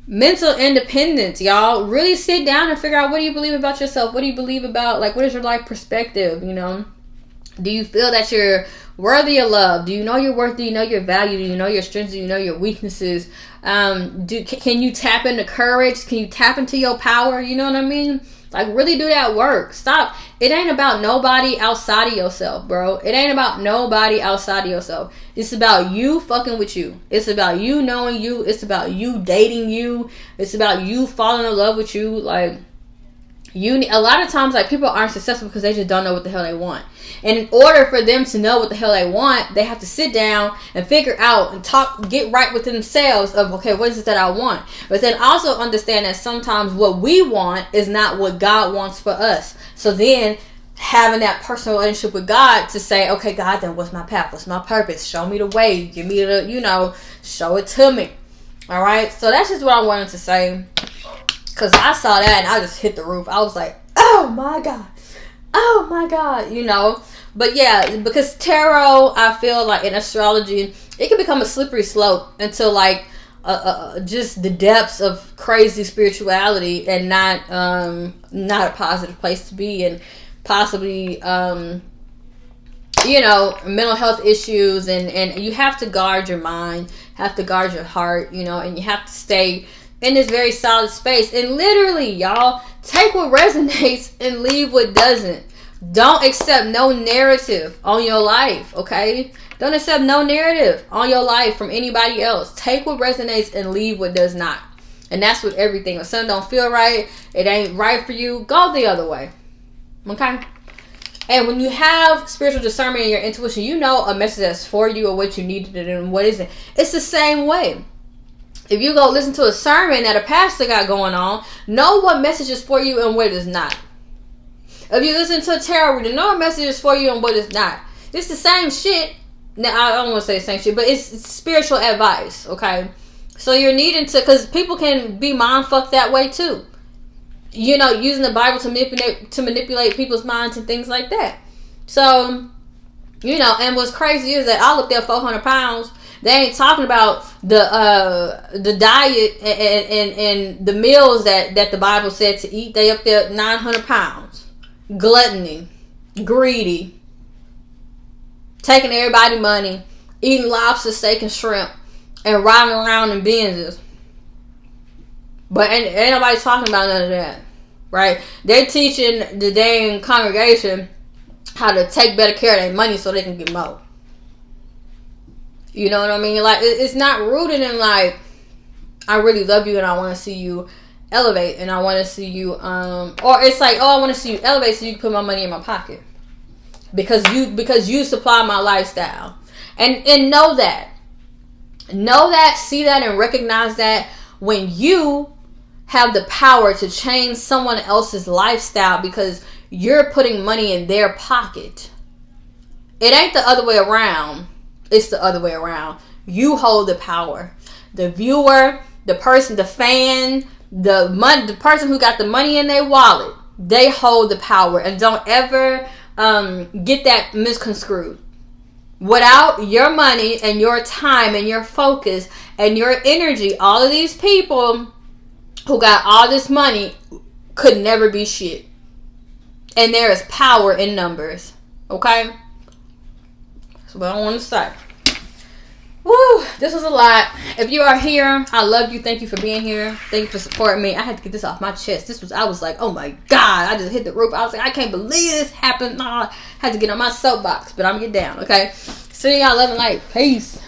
Mental independence, y'all. Really sit down and figure out, what do you believe about yourself? What do you believe about, like, what is your life perspective, you know? Do you feel that you're worthy of love? Do you know your worth? Do you know your value? Do you know your strengths? Do you know your weaknesses? Can you tap into courage? Can you tap into your power? You know what I mean? Like, really do that work. Stop. It ain't about nobody outside of yourself, bro. It ain't about nobody outside of yourself. It's about you fucking with you. It's about you knowing you. It's about you dating you. It's about you falling in love with you. Like, a lot of times, like, people aren't successful because they just don't know what the hell they want. And in order for them to know what the hell they want, they have to sit down and figure out and get right within themselves of, okay, what is it that I want? But then also understand that sometimes what we want is not what God wants for us. So then having that personal relationship with God to say, okay, God, then what's my path? What's my purpose? Show me the way. Give me the, show it to me. All right. So that's just what I wanted to say. Because I saw that and I just hit the roof. I was like, oh my God. Oh my God, But yeah, because tarot, I feel like in astrology, it can become a slippery slope into like just the depths of crazy spirituality and not a positive place to be, and possibly mental health issues, and you have to guard your mind, have to guard your heart, and you have to stay in this very solid space. And literally, y'all, take what resonates and leave what doesn't. Don't accept no narrative on your life, okay? Don't accept no narrative on your life from anybody else. Take what resonates and leave what does not. And that's with everything. If something don't feel right, it ain't right for you, go the other way. Okay? And when you have spiritual discernment and your intuition, you know a message that's for you or what you needed and what isn't. It's the same way. If you go listen to a sermon that a pastor got going on, know what message is for you and what is not. If you listen to a tarot reading, know what message is for you and what is not. It's the same shit. Now, I don't want to say the same shit, but it's spiritual advice, okay? So you're needing to, because people can be mind fucked that way too. Using the Bible to manipulate people's minds and things like that. So, and what's crazy is that I looked at 400 pounds. They ain't talking about the diet and the meals that the Bible said to eat. They up there 900 pounds. Gluttony. Greedy. Taking everybody's money. Eating lobster, steak, and shrimp. And riding around in Benzes. But ain't nobody talking about none of that. Right? They're teaching the dang congregation how to take better care of their money so they can get more. You know what I mean? Like, it's not rooted in like, I really love you and I want to see you elevate and I want to see you, or it's like, oh, I want to see you elevate so you can put my money in my pocket because you supply my lifestyle, and know that, see that, and recognize that when you have the power to change someone else's lifestyle because you're putting money in their pocket, it ain't the other way around. It's the other way around. You hold the power. The viewer, the person, the fan, the person who got the money in their wallet, they hold the power. And don't ever get that misconstrued. Without your money and your time and your focus and your energy, all of these people who got all this money could never be shit. And there is power in numbers. Okay? That's what I want to say. Woo, this was a lot. If you are here, I love you. Thank you for being here. Thank you for supporting me. I had to get this off my chest. I was like, oh my God. I just hit the roof. I was like, I can't believe this happened. Nah, I had to get on my soapbox, but I'm going to get down, okay? See y'all. Love and light. Peace.